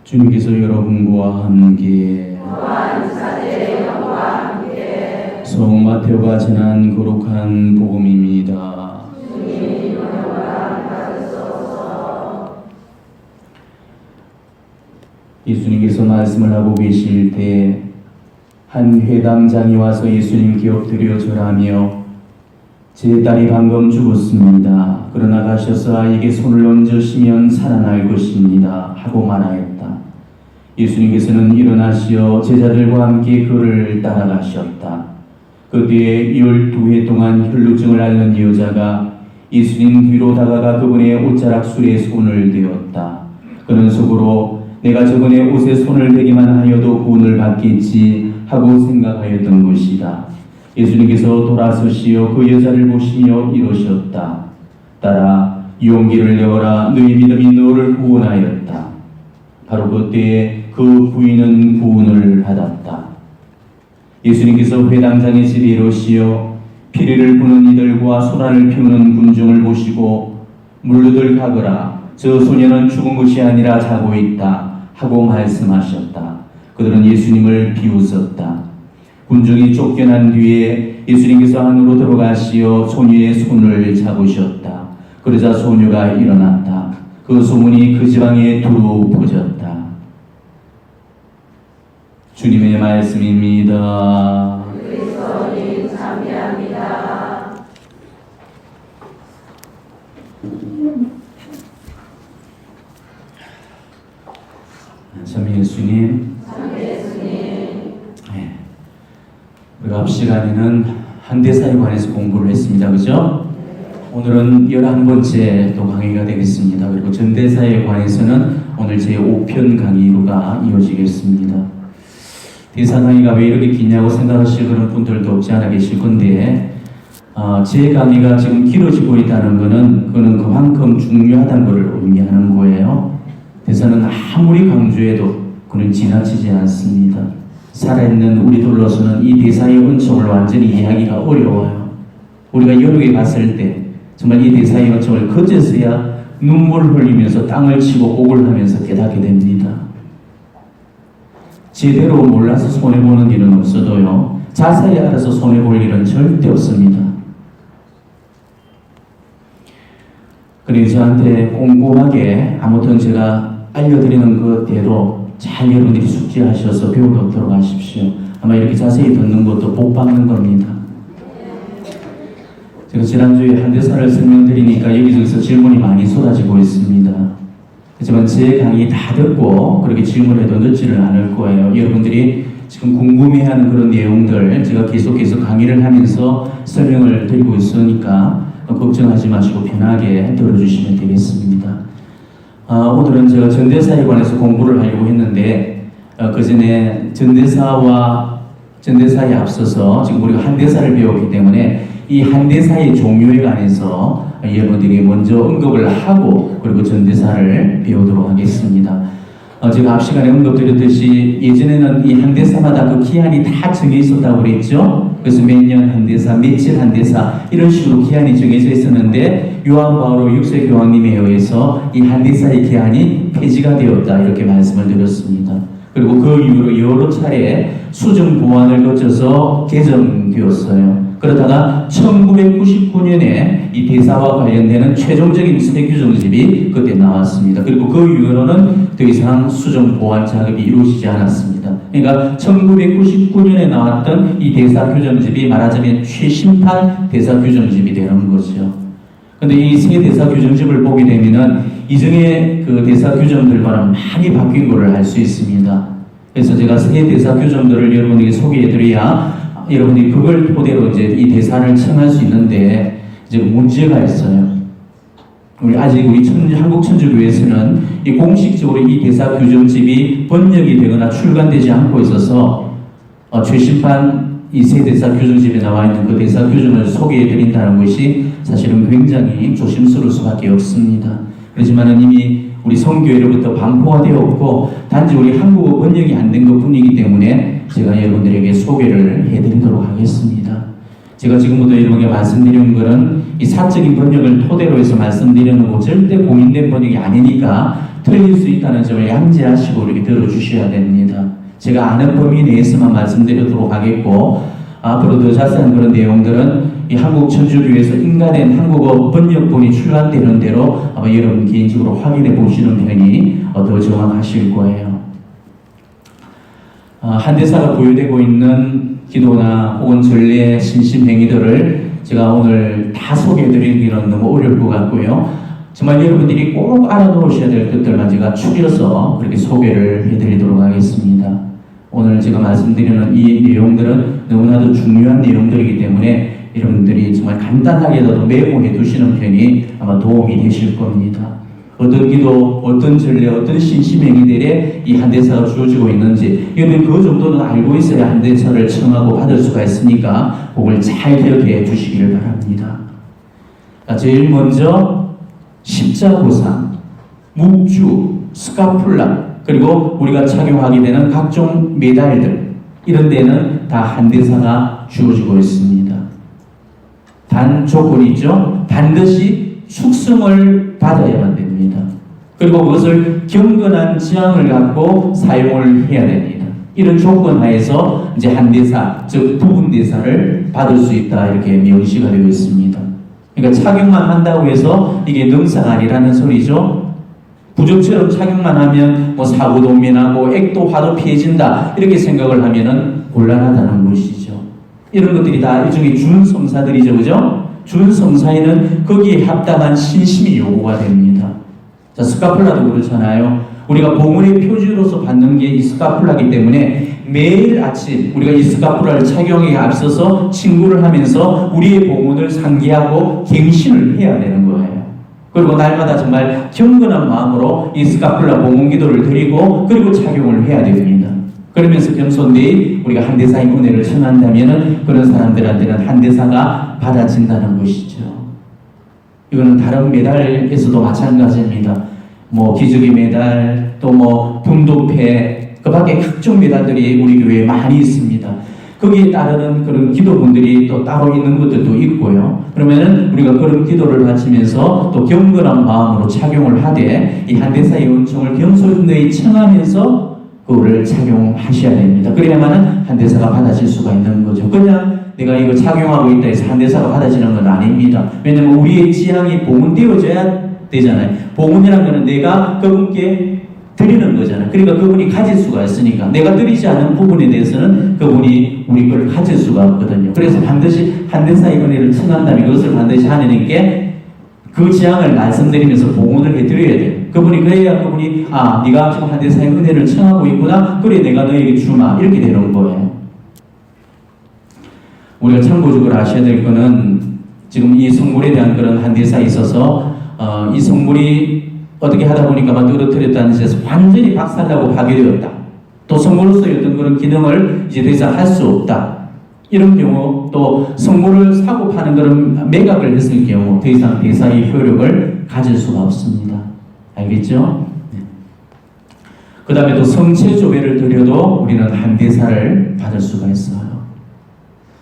주님께서 여러분과 함께 성령 마태오가 전한 거룩한 복음입니다. 예수님께서 말씀을 하고 계실 때 한 회당장이 와서 예수님께 엎드려 절하며 제 딸이 방금 죽었습니다. 그러나 가셔서 아이에게 손을 얹으시면 살아날 것입니다. 하고 말하였다. 예수님께서는 일어나시어 제자들과 함께 그를 따라가셨다. 그때에 12해 동안 혈루증을 앓는 여자가 예수님 뒤로 다가가 그분의 옷자락 술에 손을 대었다. 그는 속으로 내가 저분의 옷에 손을 대기만 하여도 구원을 받겠지 하고 생각하였던 것이다. 예수님께서 돌아서시어 그 여자를 보시며 이러셨다. 딸아, 용기를 내어라. 너희 믿음이 너를 구원하였다. 바로 그때에 그 부인은 구원을 받았다. 예수님께서 회당장의 집에 이르시어 피리를 부는 이들과 소란을 피우는 군중을 보시고 물르들 가거라. 저 소녀는 죽은 것이 아니라 자고 있다 하고 말씀하셨다. 그들은 예수님을 비웃었다. 군중이 쫓겨난 뒤에 예수님께서 안으로 들어가시어 소녀의 손을 잡으셨다. 그러자 소녀가 일어났다. 그 소문이 그 지방에 두루 퍼졌다. 주님의 말씀입니다. 그리스도님 참여합니다. 참 예수님. 우리가 앞 시간에는 한대사에 관해서 공부를 했습니다. 그죠? 오늘은 11번째 또 강의가 되겠습니다. 그리고 전대사에 관해서는 오늘 제5편 강의로가 이어지겠습니다. 대사 강의가 왜 이렇게 기냐고 생각하실 그런 분들도 없지 않아 계실 건데 제 강의가 지금 길어지고 있다는 것은 그는 그만큼 중요하다는 것을 의미하는 거예요. 대사는 아무리 강조해도 그는 지나치지 않습니다. 살아있는 우리들로서는 이 대사의 은총을 완전히 이해하기가 어려워요. 우리가 여러 개 봤을 때 정말 이 대사의 은총을 그제서야 눈물을 흘리면서 땅을 치고 옥을 하면서 깨닫게 됩니다. 제대로 몰라서 손해보는 일은 없어도요, 자세히 알아서 손해볼 일은 절대 없습니다. 그리고 저한테 꼼꼼하게 아무튼 제가 알려드리는 그대로 잘 여러분들이 숙지하셔서 배우도록 들어가십시오. 아마 이렇게 자세히 듣는 것도 복 받는 겁니다. 제가 지난주에 한대사를 설명드리니까 여기저기서 질문이 많이 쏟아지고 있습니다. 하지만 제 강의 다 듣고 그렇게 질문해도 늦지는 않을 거예요. 여러분들이 지금 궁금해하는 그런 내용들 제가 계속해서 강의를 하면서 설명을 드리고 있으니까 걱정하지 마시고 편하게 들어주시면 되겠습니다. 오늘은 제가 전대사에 관해서 공부를 하려고 했는데 그 전에 전대사에 앞서서 지금 우리가 한대사를 배웠기 때문에 이 한대사의 종류에 관해서 여러분들이 먼저 언급을 하고 그리고 전대사를 배우도록 하겠습니다. 제가 앞 시간에 언급드렸듯이 예전에는 이 한대사마다 그 기한이 다 정해 있었다고 그랬죠. 그래서 몇 년 한대사, 며칠 한대사 이런 식으로 기한이 정해져 있었는데 요한 바오로 6세 교황님에 의해서 이 한대사의 기한이 폐지가 되었다 이렇게 말씀을 드렸습니다. 그리고 그 이후로 여러 차례 수정 보완을 거쳐서 개정되었어요. 그러다가 1999년에 이 대사와 관련되는 최종적인 새 규정집이 그때 나왔습니다. 그리고 그 이후로는 더 이상 수정 보완 작업이 이루어지지 않았습니다. 그러니까 1999년에 나왔던 이 대사 규정집이 말하자면 최신판 대사 규정집이 되는 거죠. 근데 이 새 대사 규정집을 보게 되면은 이전의 그 대사 규정들과는 많이 바뀐 것을 알 수 있습니다. 그래서 제가 새 대사 규정들을 여러분에게 소개해드려야 여러분들이 그걸 토대로 이제 이 대사를 청할 수 있는데 이제 문제가 있어요. 아직 우리 한국 천주교에서는 이 공식적으로 이 대사 규정집이 번역이 되거나 출간되지 않고 있어서 최신판 이 새 대사 규정집에 나와 있는 그 대사 규정을 소개해 드린다는 것이 사실은 굉장히 조심스러울 수밖에 없습니다. 그렇지만 이미 우리 성교회로부터 반포가 되었고 단지 우리 한국어 번역이 안 된 것뿐이기 때문에 제가 여러분들에게 소개를 해드리도록 하겠습니다. 제가 지금부터 여러분에게 말씀드리는 것은 이 사적인 번역을 토대로 해서 말씀드리는 거 절대 공인된 번역이 아니니까 틀릴 수 있다는 점을 양지하시고 이렇게 들어주셔야 됩니다. 제가 아는 범위 내에서만 말씀드리도록 하겠고, 앞으로 더 자세한 그런 내용들은 이 한국천주교에서 인가된 한국어 번역본이 출간되는 대로 아마 여러분 개인적으로 확인해 보시는 편이 더 정확하실 거예요. 한대사가 보유되고 있는 기도나 혹은 전례, 신심행위들을 제가 오늘 다 소개해드리기는 너무 어려울 것 같고요. 정말 여러분들이 꼭 알아놓으셔야 될 것들만 제가 추려서 그렇게 소개를 해드리도록 하겠습니다. 오늘 제가 말씀드리는 이 내용들은 너무나도 중요한 내용들이기 때문에 여러분들이 정말 간단하게라도 메모해 두시는 편이 아마 도움이 되실 겁니다. 어떤 기도, 어떤 전례, 어떤 신심행위들에 이 한대사가 주어지고 있는지 여러분 그 정도는 알고 있어야 한대사를 청하고 받을 수가 있으니까 그걸 잘 기억해 두시기를 바랍니다. 제일 먼저 십자보상, 묵주, 스카풀라, 그리고 우리가 착용하게 되는 각종 메달들, 이런 데는 다 한대사가 주어지고 있습니다. 단 조건이 있죠. 반드시 숙성을 받아야만 됩니다. 그리고 그것을 경건한 지향을 갖고 사용을 해야 됩니다. 이런 조건 하에서 이제 한대사, 즉 부분대사를 받을 수 있다, 이렇게 명시가 되고 있습니다. 그러니까 착용만 한다고 해서 이게 능사가 아니라는 소리죠. 부적처럼 착용만 하면 뭐 사고도 면하고 액도 화도 피해진다, 이렇게 생각을 하면은 곤란하다는 것이죠. 이런 것들이 다 일종의 준성사들이죠, 그죠? 준성사에는 거기에 합당한 신심이 요구가 됩니다. 자, 스카플라도 그렇잖아요. 우리가 봉헌의 표지로서 받는 게 이 스카플라이기 때문에 매일 아침 우리가 이 스카플라를 착용에 앞서서 친구를 하면서 우리의 봉헌을 상기하고 갱신을 해야 되는 거예요. 그리고 날마다 정말 경건한 마음으로 이 스카플라 봉헌 기도를 드리고 그리고 착용을 해야 됩니다. 그러면서 겸손히 우리가 한대사의 은혜를 청한다면 그런 사람들한테는 한대사가 받아진다는 것이죠. 이거는 다른 메달에서도 마찬가지입니다. 뭐 기적의 메달, 또 뭐 분도패, 그 밖에 각종 메달들이 우리 교회에 많이 있습니다. 거기에 따르는 그런 기도분들이 또 따로 있는 것들도 있고요. 그러면은 우리가 그런 기도를 바치면서 또 경건한 마음으로 착용을 하되 이 한대사의 은총을 겸손히 청하면서 그거를 착용하셔야 됩니다. 그래야만은 한대사가 받아질 수가 있는 거죠. 그냥 내가 이거 착용하고 있다 해서 한대사가 받아지는 건 아닙니다. 왜냐면 우리의 지향이 봉헌되어져야 되잖아요. 봉헌이라는 거는 내가 그분께 드리는 거잖아요. 그러니까 그분이 가질 수가 있으니까 내가 드리지 않은 부분에 대해서는 그분이 우리 걸 가질 수가 없거든요. 그래서 반드시 한대사의 은혜를 청한다면 그것을 반드시 하느님께 그 지향을 말씀드리면서 봉헌을 해드려야 돼요. 그분이 그래야 그분이 네가 지금 한대사의 은혜를 청하고 있구나. 그래 내가 너에게 주마. 이렇게 되는 거예요. 우리가 참고적으로 아셔야 될 거는 지금 이 성물에 대한 그런 한대사에 있어서 이 성물이 어떻게 하다 보니까 떨어뜨렸다는 뜻에서 완전히 박살나고 파괴되었다. 또 성물로서의 어떤 그런 기능을 이제 더 이상 할 수 없다. 이런 경우 또 성물을 사고 파는 그런 매각을 했을 경우 더 이상 대사의 효력을 가질 수가 없습니다. 알겠죠? 네. 그 다음에 또 성체조배를 드려도 우리는 한대사를 받을 수가 있어요.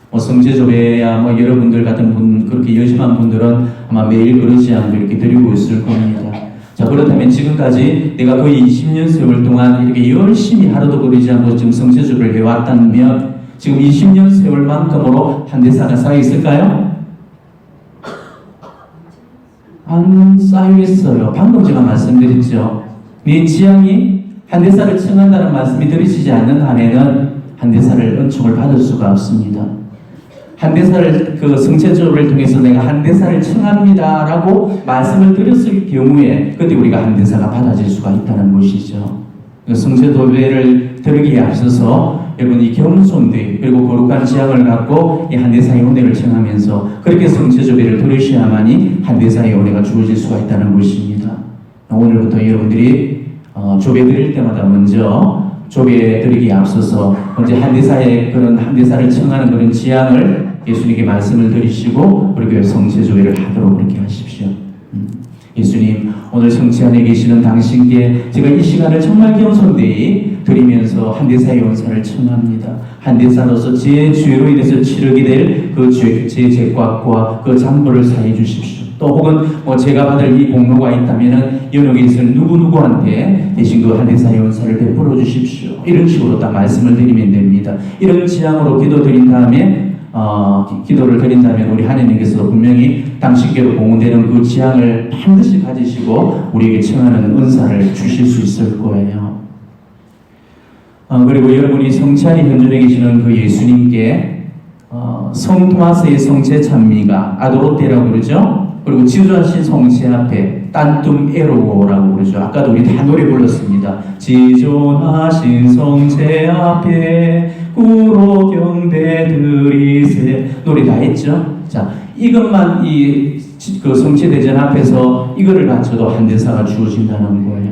뭐 성체조배야 뭐 여러분들 같은 분, 그렇게 열심한 분들은 아마 매일 그러지 않고 이렇게 드리고 있을 겁니다. 자, 그렇다면 지금까지 내가 거의 20년 세월 동안 이렇게 열심히 하루도 거리지 않고 지금 성체조배를 해왔다면 지금 20년 세월만큼으로 한대사가 쌓여 있을까요? 안 쌓여 있어요. 방금 제가 말씀드렸죠. 네 지향이 한대사를 청한다는 말씀이 들으시지 않는 한에는 한대사를 은총을 받을 수가 없습니다. 한대사를 그 성체조를 통해서 내가 한대사를 청합니다라고 말씀을 드렸을 경우에 그때 우리가 한대사가 받아질 수가 있다는 것이죠. 성체조배를 드리기에 앞서서 여러분 이 겸손되 그리고 거룩한 지향을 갖고 이 한대사의 은혜를 청하면서 그렇게 성체조배를 드리셔야만이 한대사의 은혜가 주어질 수가 있다는 것입니다. 오늘부터 여러분들이 조배 드릴 때마다 먼저 조배 드리기에 앞서서 먼저 한대사의 그런 한대사를 청하는 그런 지향을 예수님께 말씀을 드리시고 그리고 성체조배를 하도록 그렇게 하십시오. 예수님, 오늘 성체 안에 계시는 당신께 제가 이 시간을 정말 겸손되이 드리면서 한대사의 은사를 청합니다. 한대사로서 제 죄로 인해서 치르게 될 그 제 죄값과 그 장부를 사해 주십시오. 또 혹은 뭐 제가 받을 이 공로가 있다면은 연옥에 있을 누구누구한테 대신 그 한대사의 은사를 베풀어 주십시오. 이런 식으로 딱 말씀을 드리면 됩니다. 이런 지향으로 기도 드린 다음에 기도를 드린다면 우리 하나님께서 분명히 당신께로 공헌되는 그 지향을 반드시 가지시고 우리에게 청하는 은사를 주실 수 있을 거예요. 그리고 여러분이 성체 안에 현존해 계시는 그 예수님께 성 토마스의 성체 찬미가 아도로테라고 그러죠. 그리고 지존하신 성체 앞에 딴뚱 에로라고 그러죠. 아까도 우리 다 노래 불렀습니다. 지존하신 성체 앞에 꾸로 경배 드리세 노래 다 했죠. 자, 이것만 그 성체 대전 앞에서 이거를 바쳐도 한대사가 주어진다는 거예요.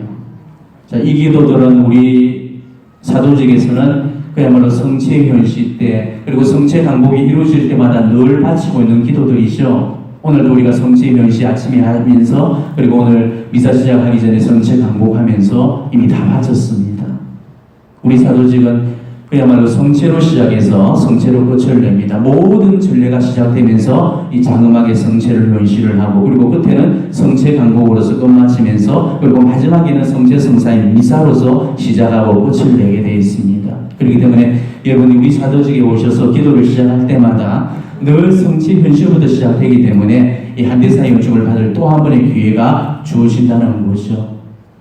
자, 이 기도들은 우리 사도직에서는 그야말로 성체 현시 때 그리고 성체 강복이 이루어질 때마다 늘 바치고 있는 기도들이죠. 오늘도 우리가 성체 현시 아침에 하면서 그리고 오늘 미사 시작하기 전에 성체 강복하면서 이미 다 바쳤습니다. 우리 사도직은 그야말로 성체로 시작해서 성체로 끝을 냅니다. 모든 전례가 시작되면서 이 장엄하게 성체를 현시를 하고 그리고 끝에는 성체 강복으로서 끝마치면서 그리고 마지막에는 성체 성사인 미사로서 시작하고 끝을 내게 되어 있습니다. 그렇기 때문에 여러분이 우리 사도직에 오셔서 기도를 시작할 때마다 늘 성체 현시부터 시작되기 때문에 이 한대사의 은총을 받을 또 한 번의 기회가 주어진다는 거죠.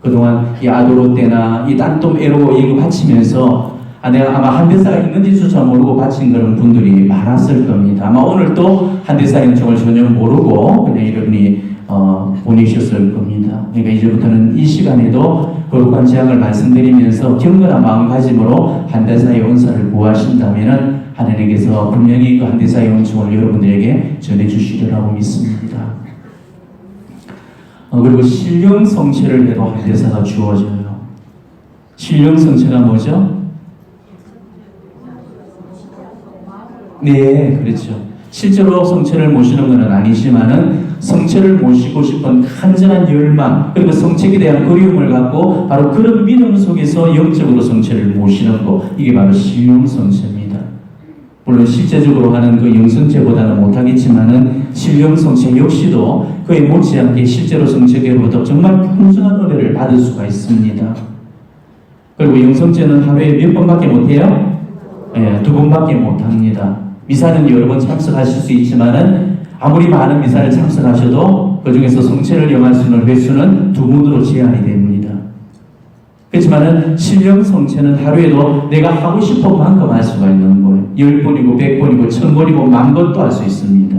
그동안 이 아도로 때나 이 딴똥 에로 이거 바치면서 내가 아마 한대사가 있는지조차 모르고 바친 그런 분들이 많았을 겁니다. 아마 오늘도 한대사의 은총을 전혀 모르고 그냥 여러분이 보내셨을 겁니다. 그러니까 이제부터는 이 시간에도 거룩한 제약을 말씀드리면서 경건한 마음가짐으로 한대사의 은사를 구하신다면은 하나님께서 분명히 그 한대사의 은총을 여러분들에게 전해주시리라고 믿습니다. 그리고 신령 성체를 해도 한대사가 주어져요. 신령 성체가 뭐죠? 네, 그렇죠. 실제로 성체를 모시는 것은 아니지만은 성체를 모시고 싶은 간절한 열망 그리고 성체에 대한 그리움을 갖고 바로 그런 믿음 속에서 영적으로 성체를 모시는 것 이게 바로 신령 성체입니다. 물론 실제적으로 하는 그 영성체보다는 못하겠지만은 신령 성체 역시도 그에 못지않게 실제로 성체계로부터 정말 풍성한 은혜를 받을 수가 있습니다. 그리고 영성체는 하루에 몇 번밖에 못해요? 네, 2번밖에 못합니다. 미사는 여러 번 참석하실 수 있지만은 아무리 많은 미사를 참석하셔도 그 중에서 성체를 영할 수 있는 횟수는 2번으로 제한이 됩니다. 그렇지만은 신령 성체는 하루에도 내가 하고 싶은 만큼 할 수가 있는 거예요. 10번이고 100번이고 1000번이고 10,000번도 할 수 있습니다.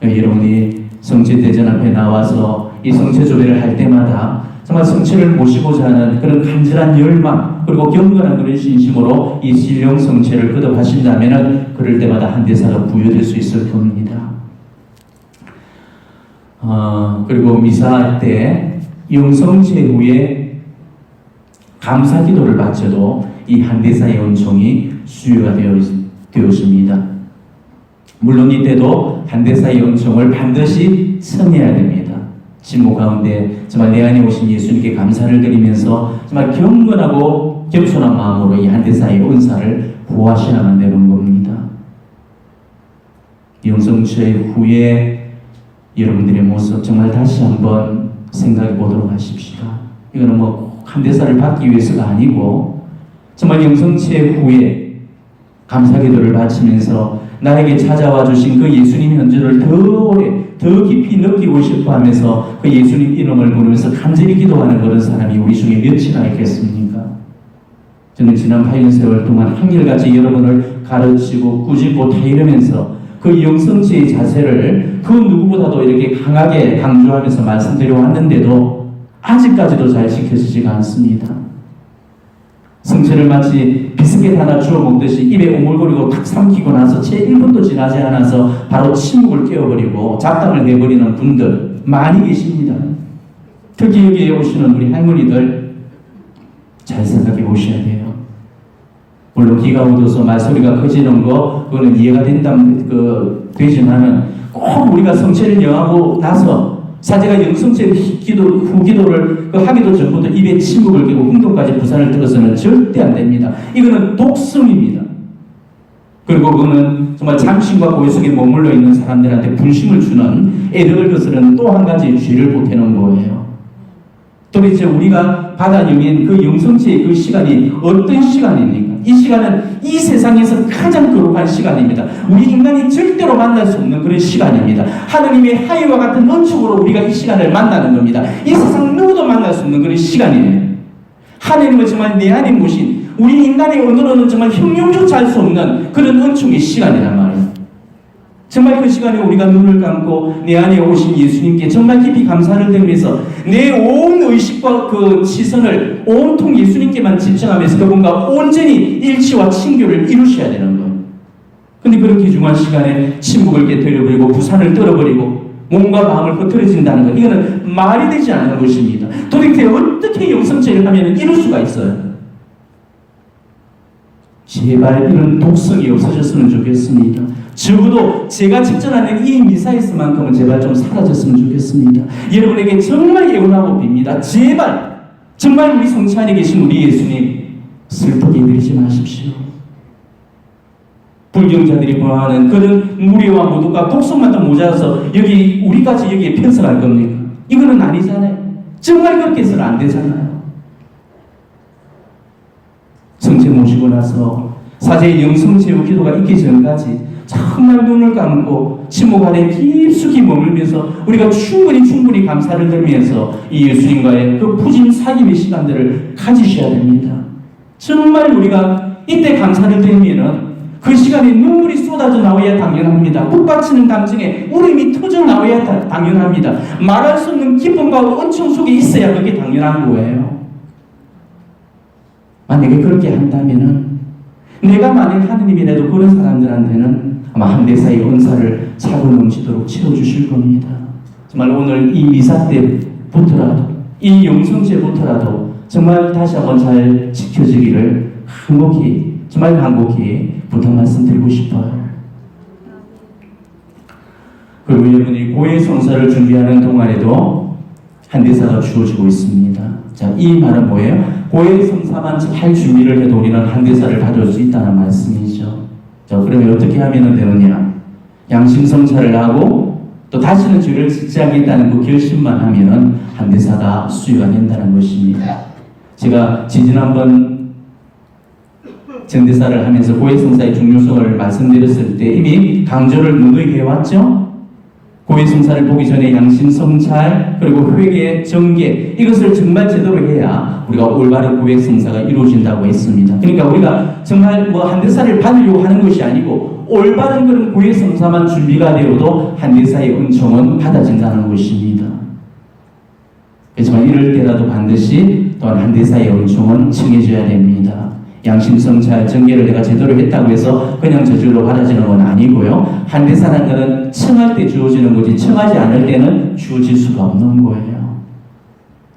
여러분이 성체 대전 앞에 나와서 이 성체 조례를 할 때마다 정말 성체를 모시고자 하는 그런 간절한 열망 그리고 경건한 그런 신심으로 이 신령 성체를 거듭하신다면 그럴 때마다 한대사가 부여될 수 있을 겁니다. 그리고 미사할 때 영성체 후에 감사 기도를 바쳐도 이 한대사의 은총이 수요가 되어집니다. 물론 이때도 한대사의 은총을 반드시 청해야 됩니다. 진모 가운데 정말 내 안에 오신 예수님께 감사를 드리면서 정말 경건하고 겸손한 마음으로 이 한대사의 은사를 보호하셔야만 되는 겁니다. 영성체 후에 여러분들의 모습 정말 다시 한번 생각해 보도록 하십시오. 이거는 뭐 한대사를 받기 위해서가 아니고 정말 영성체 후에 감사기도를 바치면서 나에게 찾아와 주신 그 예수님 현존을 더 오래 더 깊이 느끼고 싶어 하면서 그 예수님 이름을 부르면서 간절히 기도하는 그런 사람이 우리 중에 몇이나 있겠습니까? 저는 지난 8년 세월 동안 한결같이 여러분을 가르치고 꾸짖고 다 이러면서 그 영성체의 자세를 그 누구보다도 이렇게 강하게 강조하면서 말씀드려 왔는데도 아직까지도 잘 지켜지지가 않습니다. 성체를 마치 비스켓 하나 주워 먹듯이 입에 오물거리고 탁 삼키고 나서 채 1분도 지나지 않아서 바로 침묵을 깨워버리고 잡담을 내버리는 분들 많이 계십니다. 특히 여기에 오시는 우리 할머니들 잘 생각해 보셔야 돼요. 물론 기가 얻어서 말소리가 커지는 거 그거는 이해가 되지만은 꼭 우리가 성체를 영하고 나서 사제가 영성체 후기도를 하기도 전부터 입에 침묵을 끼고 흥동까지 부산을 들어서는 절대 안 됩니다. 이거는 독성입니다. 그리고 그거는 정말 잠신과 고요 속에 머물러 있는 사람들한테 분심을 주는 애덕을 거스르는 또 한 가지 죄를 보태는 거예요. 도대체 우리가 받아 영인 그 영성체의 그 시간이 어떤 시간입니까? 이 시간은 이 세상에서 가장 거룩한 시간입니다. 우리 인간이 절대로 만날 수 없는 그런 시간입니다. 하느님의 하이와 같은 은축으로 우리가 이 시간을 만나는 겁니다. 이 세상 누구도 만날 수 없는 그런 시간이에요. 하느님은 정말 내 안에 모신 우리 인간의 언어로는 정말 형용조차 할 수 없는 그런 은총의 시간이란 말이에요. 정말 그 시간에 우리가 눈을 감고 내 안에 오신 예수님께 정말 깊이 감사를 드리면서 내 온 의식과 그 시선을 온통 예수님께만 집중하면서 그분과 온전히 일치와 친교를 이루셔야 되는 거예요. 근데 그런 귀중한 시간에 침묵을 깨뜨려버리고 부산을 떨어버리고 몸과 마음을 흐트러진다는 것, 이거는 말이 되지 않는 것입니다. 도대체 어떻게 영성체를 하면 이룰 수가 있어요? 제발 이런 독성이 없어졌으면 좋겠습니다. 적어도 제가 직전하는 이 미사에서만큼은 제발 좀 사라졌으면 좋겠습니다. 여러분에게 정말 예언하고 빕니다. 제발 정말 우리 성체 안에 계신 우리 예수님 슬프게 여기지 마십시오. 불경자들이 보아하는 그런 무리와 모두가 독성만 더 모자라서 여기 우리까지 여기에 편성할 겁니까? 이거는 아니잖아요. 정말 그렇게 해서는 안 되잖아요. 성체 모시고 나서 사제의 영성체육 기도가 있기 전까지 정말 눈을 감고 침묵 안에 깊숙이 머물면서 우리가 충분히 감사를 들면서 이 예수님과의 그 푸짐 사귐의 시간들을 가지셔야 됩니다. 정말 우리가 이때 감사를 드리면은 그 시간에 눈물이 쏟아져 나와야 당연합니다. 북받치는 감정에 울음이 터져 나와야 당연합니다. 말할 수 없는 기쁨과 은총 속에 있어야 그게 당연한 거예요. 만약에 그렇게 한다면은 내가 만일 하느님이라도 그런 사람들한테는 아마 한대사의 은사를 차고 넘치도록 채워주실 겁니다. 정말 오늘 이 미사 때부터라도 이 영성제부터라도 정말 다시 한번 잘 지켜지기를 간곡히 부탁 말씀드리고 싶어요. 그리고 여러분이 고해 성사를 준비하는 동안에도 한대사가 주어지고 있습니다. 자, 이 말은 뭐예요? 고해 성사만 잘 준비를 해도 우리는 한대사를 받을 수 있다는 말씀이죠. 자, 그러면 어떻게 하면 되느냐? 양심성찰을 하고 또 다시는 죄를 짓지 않겠다는 그 결심만 하면은 한대사가 수요가 된다는 것입니다. 제가 지난번 전대사를 하면서 고해성사의 중요성을 말씀드렸을 때 이미 강조를 누누이 해왔죠? 고해성사를 보기 전에 양심성찰 그리고 회개, 정계 이것을 정말 제대로 해야 우리가 올바른 고해성사가 이루어진다고 했습니다. 그러니까 우리가 정말 한대사를 받으려고 하는 것이 아니고 올바른 그런 고해성사만 준비가 되어도 한대사의 은총은 받아진다는 것입니다. 그렇지만 이럴 때라도 반드시 또한 한대사의 은총은 청해져야 됩니다. 양심성찰, 정계를 내가 제대로 했다고 해서 그냥 저절로 받아지는 건 아니고요. 한대사라는 것은 청할 때 주어지는 거지 청하지 않을 때는 주어질 수가 없는 거예요.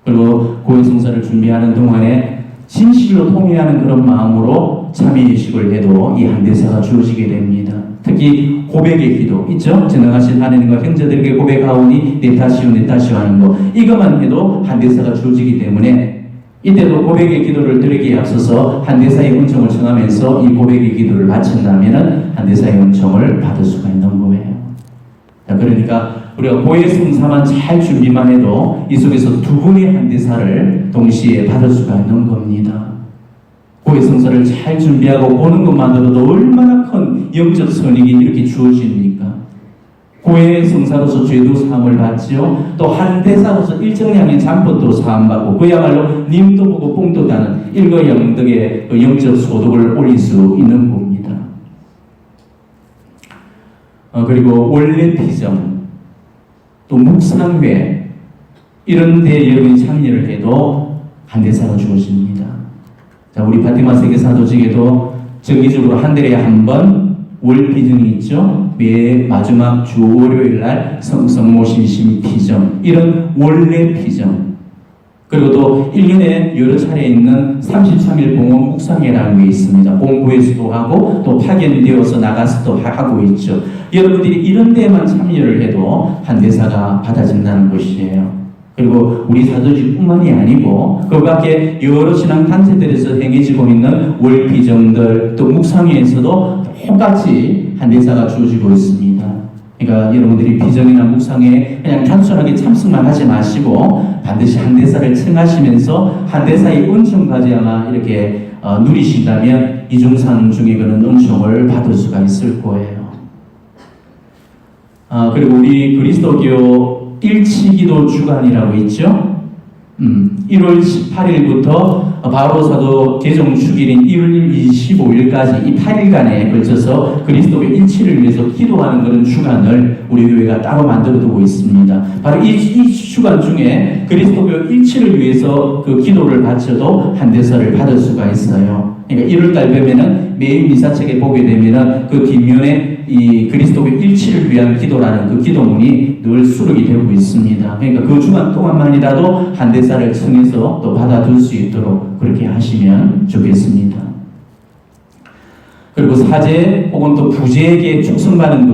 그리고 고해성사를 준비하는 동안에 진실로 통회하는 그런 마음으로 참여의식을 해도 이 한대사가 주어지게 됩니다. 특히 고백의 기도 있죠? 전능하신 하나님과 형제들에게 고백하오니 내 탓이요 내 탓이요 하는 거 이것만 해도 한대사가 주어지기 때문에 이때도 고백의 기도를 드리기에 앞서서 한대사의 은총을 청하면서 이 고백의 기도를 바친다면 한대사의 은총을 받을 수가 있는 거예요. 자, 그러니까 우리가 고해성사만 잘 준비만 해도 이 속에서 두 분의 한대사를 동시에 받을 수가 있는 겁니다. 고해성사를 잘 준비하고 보는 것만으로도 얼마나 큰 영적 선익이 이렇게 주어집니까? 고해성사로서 죄도 사함을 받지요. 또 한대사로서 일정량의 잠бот도 사함받고 그야말로 님도 보고 뽕도 따는 일거양득의 영적 소득을 올릴 수 있는 겁니다. 그리고 원래 피정 또 묵상회 이런 데 여러분이 참여를 해도 한대사가 주어집니다. 자, 우리 파티마 세계사도직에도 정기적으로 한 달에 한 번 월피정이 있죠. 매 마지막 주 월요일 날 성모심심 피정 이런 원래 피정 그리고 또 1년에 여러 차례 있는 33일 봉헌 묵상회라는 게 있습니다. 본부에서도 하고 또 파견되어서 나가서도 하고 있죠. 여러분들이 이런 데만 참여를 해도 한대사가 받아진다는 것이에요. 그리고 우리 사도직뿐만이 아니고 그 밖에 여러 신앙 단체들에서 행해지고 있는 월비정들 또 묵상회에서도 똑같이 한대사가 주어지고 있습니다. 그러니까 여러분들이 비전이나 묵상에 그냥 단순하게 참석만 하지 마시고 반드시 한대사를 청하시면서 한대사의 은총까지 아마 이렇게 누리신다면 이중상 중에 그런 은총을 받을 수가 있을 거예요. 그리고 우리 그리스도교 일치기도 주간이라고 있죠. 1월 18일부터 바로 사도 개종 주일인 1월 25일까지 이 8일간에 걸쳐서 그리스도교 일치를 위해서 기도하는 그런 주간을 우리 교회가 따로 만들어 두고 있습니다. 바로 이 주간 중에 그리스도교 일치를 위해서 그 기도를 바쳐도 한대사를 받을 수가 있어요. 그러니까 1월달 되면은 매일 미사책에 보게 되면은 그 뒷면에 이 그리스도교 일치를 위한 기도라는 그 기도문이 늘 수록이 되고 있습니다. 그러니까 그 주간 동안만이라도 한대사를 청해서 또 받아둘 수 있도록 그렇게 하시면 좋겠습니다. 그리고 사제 혹은 또 부제에게 축성받은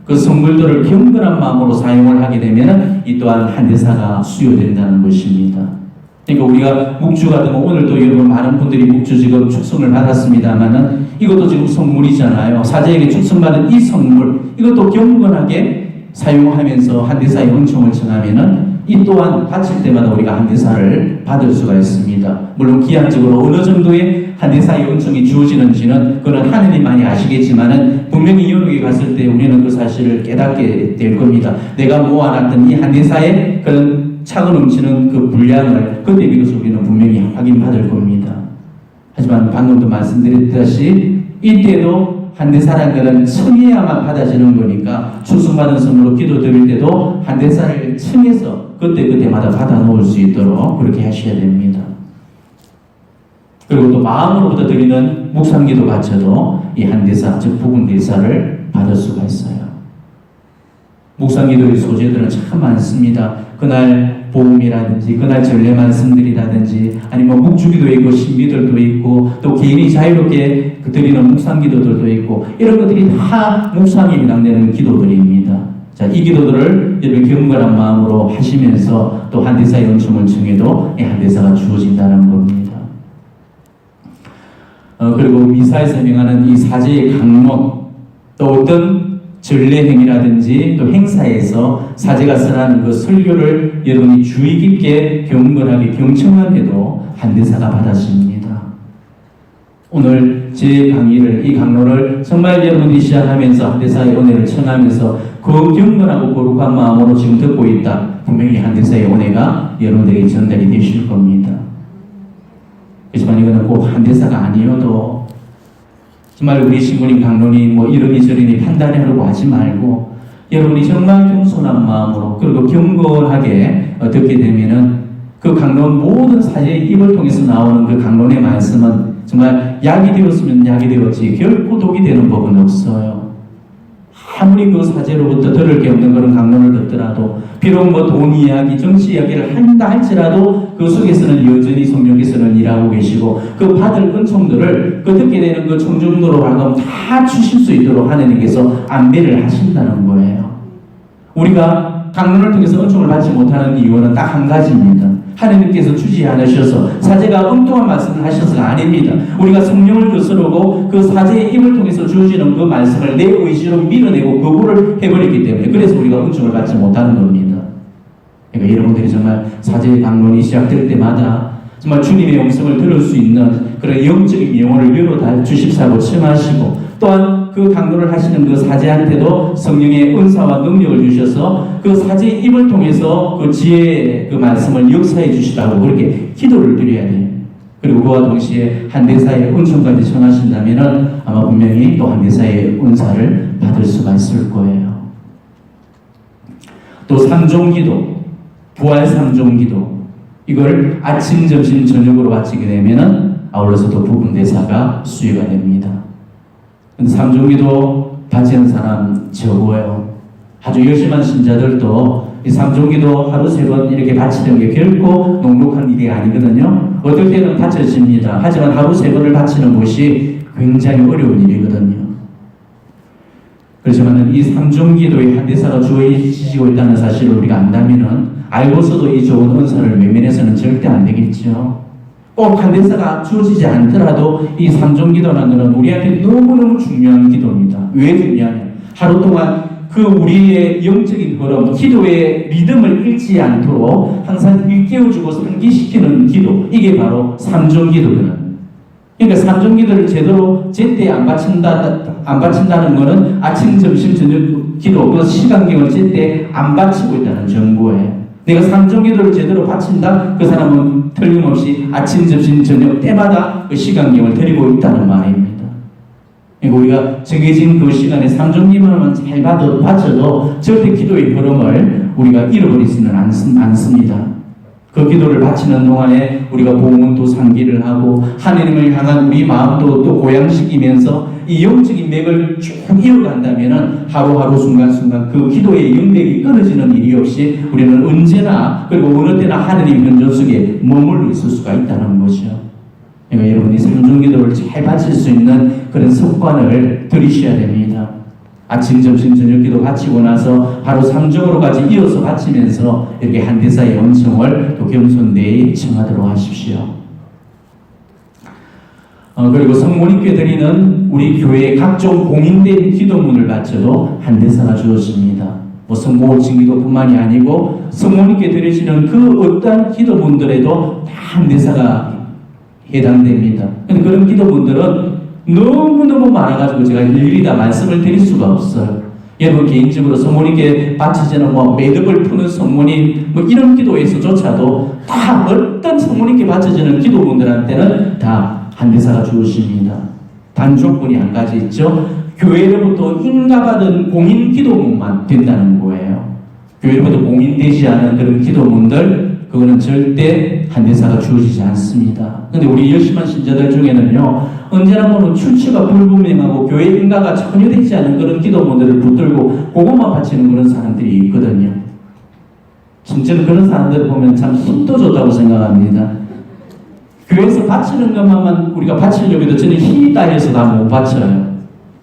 그 선물들을 경건한 마음으로 사용을 하게 되면 이 또한 한대사가 수요된다는 것입니다. 그러니까 우리가 묵주 같은 거 오늘도 여러분 많은 분들이 묵주 지금 축성을 받았습니다만은 이것도 지금 선물이잖아요. 사제에게 축성받은 이 선물 이것도 경건하게 사용하면서 한대사의 은총을 청하면은 이 또한 바칠 때마다 우리가 한대사를 받을 수가 있습니다. 물론 기한적으로 어느 정도의 한대사의 은총이 주어지는지는 그건 하느님만이 아시겠지만은 분명히 여기에 갔을 때 우리는 그 사실을 깨닫게 될 겁니다. 내가 모아놨던 이 한대사의 그런 차고 넘치는 그 분량을 그때 비로소 우리는 분명히 확인받을 겁니다. 하지만 방금도 말씀드렸듯이 이때도 한대사라는 것은 청해야만 받아지는 거니까 축성받은 선물로 기도 드릴 때도 한대사를 청해서 그때마다 받아 놓을 수 있도록 그렇게 하셔야 됩니다. 그리고 또 마음으로부터 드리는 묵상기도 바쳐도 이 한대사 즉 부분대사를 받을 수가 있어요. 묵상기도의 소재들은 참 많습니다. 그날 보험이라든지 그날 전례 말씀들이라든지 아니면 묵주기도 있고 신비들도 있고 또 개인이 자유롭게 드리는 묵상기도들도 있고 이런 것들이 다 묵상에 해당되는 기도들입니다. 자, 이 기도들을 여러분 경건한 마음으로 하시면서 또 한대사의 은총을 청해도 이 한대사가 주어진다는 겁니다. 그리고 미사에서 명하는 이 사제의 강론 또 어떤 전례행위라든지 또 행사에서 사제가 선하는 그 설교를 여러분이 주의 깊게 경건하게 경청만 해도 한대사가 받아집니다. 오늘 제 강의를 이 강론을 정말 여러분이 시작하면서 한대사의 은혜를 청하면서 그 경건하고 거룩한 마음으로 지금 듣고 있다. 분명히 한대사의 은혜가 여러분들에게 전달이 되실 겁니다. 하지만 이거는 꼭 한대사가 아니어도 정말 우리 신부님 강론이 뭐 이러니 저러니 판단하려고 하지 말고 여러분이 정말 겸손한 마음으로 그리고 경건하게 듣게 되면은 그 강론 모든 사제의 입을 통해서 나오는 그 강론의 말씀은 정말 약이 되었으면 약이 되었지 결코 독이 되는 법은 없어요. 아무리 그 사제로부터 들을 게 없는 그런 강론을 듣더라도 비록 뭐 돈 이야기, 정치 이야기를 한다 할지라도 그 속에서는 여전히 성령께서는 일하고 계시고 그 받을 은총들을 그 듣게 되는 그 청중도로 하여금 다 주실 수 있도록 하나님께서 안배를 하신다는 거예요. 우리가 강론을 통해서 은총을 받지 못하는 이유는 딱 한 가지입니다. 하나님께서 주지 않으셔서 사제가 엉뚱한 말씀을 하셔서가 아닙니다. 우리가 성령을 거스르고 그 사제의 입을 통해서 주어지는 그 말씀을 내 의지로 밀어내고 거부를 해버렸기 때문에 그래서 우리가 은총을 받지 못하는 겁니다. 그러니까 여러분들이 정말 사제의 강론이 시작될 때마다 정말 주님의 음성을 들을 수 있는 그런 영적인 영혼을 열어 주십사고 청하시고 또한 그 강론을 하시는 그 사제한테도 성령의 은사와 능력을 주셔서 그 사제의 입을 통해서 그 지혜의 그 말씀을 역사해 주시라고 그렇게 기도를 드려야 돼요. 그리고 그와 동시에 한대사의 은총까지 청하신다면은 아마 분명히 또 한대사의 은사를 받을 수가 있을 거예요. 또 삼종기도, 부활 삼종기도 이걸 아침, 점심, 저녁으로 바치게 되면은 아울러서 또 부분대사가 수요가 됩니다. 근데 삼종기도 바치는 사람 적어요. 아주 열심한 신자들도 이 삼종기도 하루 세 번 이렇게 바치는 게 결코 녹록한 일이 아니거든요. 어떨 때는 바쳐집니다. 하지만 하루 세 번을 바치는 것이 굉장히 어려운 일이거든요. 그렇지만 이 삼종기도의 한대사가 주어지고 있다는 사실을 우리가 안다면은 알고서도 이 좋은 은사를 외면해서는 절대 안 되겠죠. 꼭 한대사가 주어지지 않더라도 이 삼종기도라는 것은 우리한테 너무너무 중요한 기도입니다. 왜 중요하냐? 하루 동안 그 우리의 영적인 흐름, 기도의 리듬을 잃지 않도록 항상 일깨워주고 상기시키는 기도, 이게 바로 삼종기도거든. 그러니까 삼종기도를 제대로 제때 안 바친다는 것은 아침, 점심, 저녁 기도, 그 시간경을 제때 안 바치고 있다는 정보예요. 내가 삼종기도를 제대로 바친다? 그 사람은 틀림없이 아침, 점심, 저녁 때마다 그 시간경을 드리고 있다는 말입니다. 그러니까 우리가 정해진 그 시간에 삼종기도만 잘 바쳐도 절대 기도의 흐름을 우리가 잃어버리지는 않습니다. 그 기도를 바치는 동안에 우리가 봉헌도 상기를 하고 하나님을 향한 우리 마음도 또 고양시키면서 이 영적인 맥을 쭉 이어간다면은 하루하루 순간순간 그 기도의 영맥이 끊어지는 일이 없이 우리는 언제나 그리고 어느 때나 하나님 현존 속에 머물러 있을 수가 있다는 거죠. 그러니까 여러분이 삼종기도를 잘 바칠 수 있는 그런 습관을 들이셔야 됩니다. 아침, 점심, 저녁기도 바치고 나서 바로 삼종으로까지 이어서 바치면서 이렇게 한대사의 은총을 또 겸손되이 청하도록 하십시오. 그리고 성모님께 드리는 우리 교회의 각종 공인된 기도문을 바쳐도 한대사가 주어집니다. 뭐 성모 증기도뿐만이 아니고 성모님께 드리시는 그 어떠한 기도문들에도 다 한대사가 해당됩니다. 근데 그런 기도문들은 너무너무 많아가지고 제가 일일이 다 말씀을 드릴 수가 없어요. 여러분 개인적으로 성모님께 바치지는 뭐 매듭을 푸는 성모님 뭐 이런 기도에서조차도 다 어떤 성모님께 바쳐지는 기도분들한테는 다 한대사가 주어집니다. 단 조건이 한 가지 있죠. 교회로부터 인가받은 공인 기도문만 된다는 거예요. 교회로부터 공인되지 않은 그런 기도문들 그거는 절대 한대사가 주어지지 않습니다. 근데 우리 열심한 신자들 중에는요, 언제나 보면 출처가 불분명하고 교회 인가가 전혀 되지 않은 그런 기도문들을 붙들고 그것만 바치는 그런 사람들이 있거든요. 진짜로 그런 사람들 보면 참 힘도 좋다고 생각합니다. 교회에서 바치는 것만 우리가 바치려고 해도 저는 힘이 딸려서 다 못 바쳐요.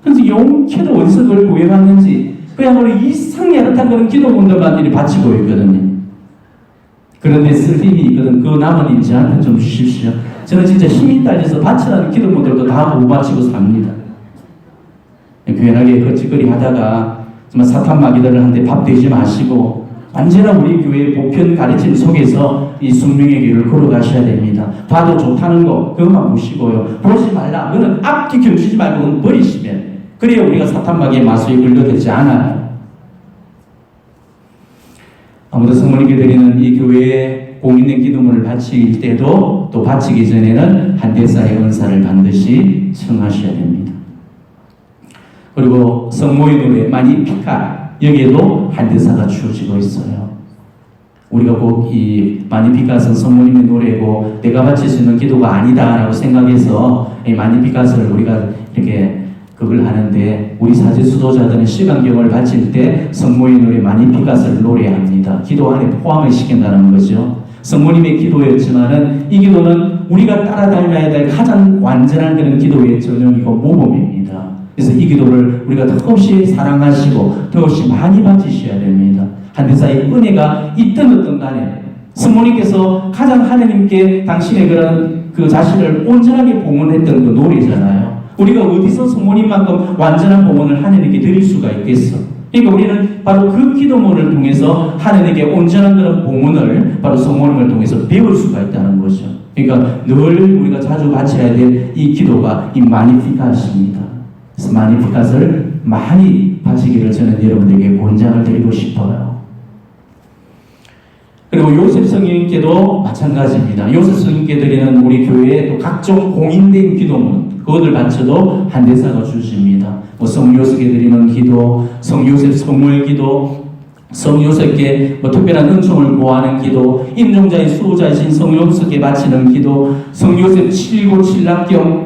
그래서 용케도 어디서 그걸 구해봤는지 그야말로 이상히 야릇한 그런 기도문들만 이렇게 바치고 있거든요. 그런데 쓸 힘이 있거든. 그 남은 힘 저한테 좀 주십시오. 저는 진짜 힘이 딸려서 바치라는 기도문들도 다 못 바치고 삽니다. 괜하게 헛짓거리 하다가 정말 사탄 마귀들을 한테 밥 되지 마시고 언제나 우리 교회의 보편 가르침 속에서 이 숙명의 길을 걸어가셔야 됩니다. 봐도 좋다는 거 그것만 보시고요. 보지 말라. 그거는 앞뒤 겹치지 말고 그건 버리시면 그래야 우리가 사탄 마귀의 마수에 걸려들지 않아요. 아무도 성모님께 드리는 이 교회에 공인된 기도문을 바칠 때도 또 바치기 전에는 한대사의 은사를 반드시 청하셔야 됩니다. 그리고 성모의 노래 마니피카 여기에도 한대사가 주어지고 있어요. 우리가 꼭 이 마니피카스는 성모님의 노래고 내가 바칠 수 있는 기도가 아니다라고 생각해서 이 마니피카스를 우리가 이렇게 그걸 하는데 우리 사제 수도자들은 시간경을 바칠 때 성모의 노래 마니피카스를 노래합니다. 기도 안에 포함을 시킨다는 거죠. 성모님의 기도였지만은 이 기도는 우리가 따라다녀야 될 가장 완전한 그런 기도의 전형이고 모범입니다. 그래서 이 기도를 우리가 더없이 사랑하시고 더없이 많이 바치셔야 됩니다. 한대사의 은혜가 있든 어떤 간에 성모님께서 가장 하나님께 당신의 그런 그 자신을 온전하게 봉헌했던 그 노래잖아요. 우리가 어디서 성모님만큼 완전한 봉헌을 하나님께 드릴 수가 있겠어? 그러니까 우리는 바로 그 기도문을 통해서 하나님께 온전한 그런 봉헌을 바로 성모님을 통해서 배울 수가 있다는 거죠. 그러니까 늘 우리가 자주 바쳐야 될 이 기도가 이 마니피카스입니다. 그래서 마니피카스를 많이 바치기를 저는 여러분들에게 권장을 드리고 싶어요. 그리고 요셉 성령님께도 마찬가지입니다. 요셉 성령님께 드리는 우리 교회의 또 각종 공인된 기도문 그것을 바쳐도 한대사가 주십니다. 뭐 성요셉께 드리는 기도, 성요셉 성모의 기도, 성요셉께 뭐 특별한 은총을 구하는 기도, 임종자의 수호자이신 성요셉께 바치는 기도, 성요셉 7고 7낙경,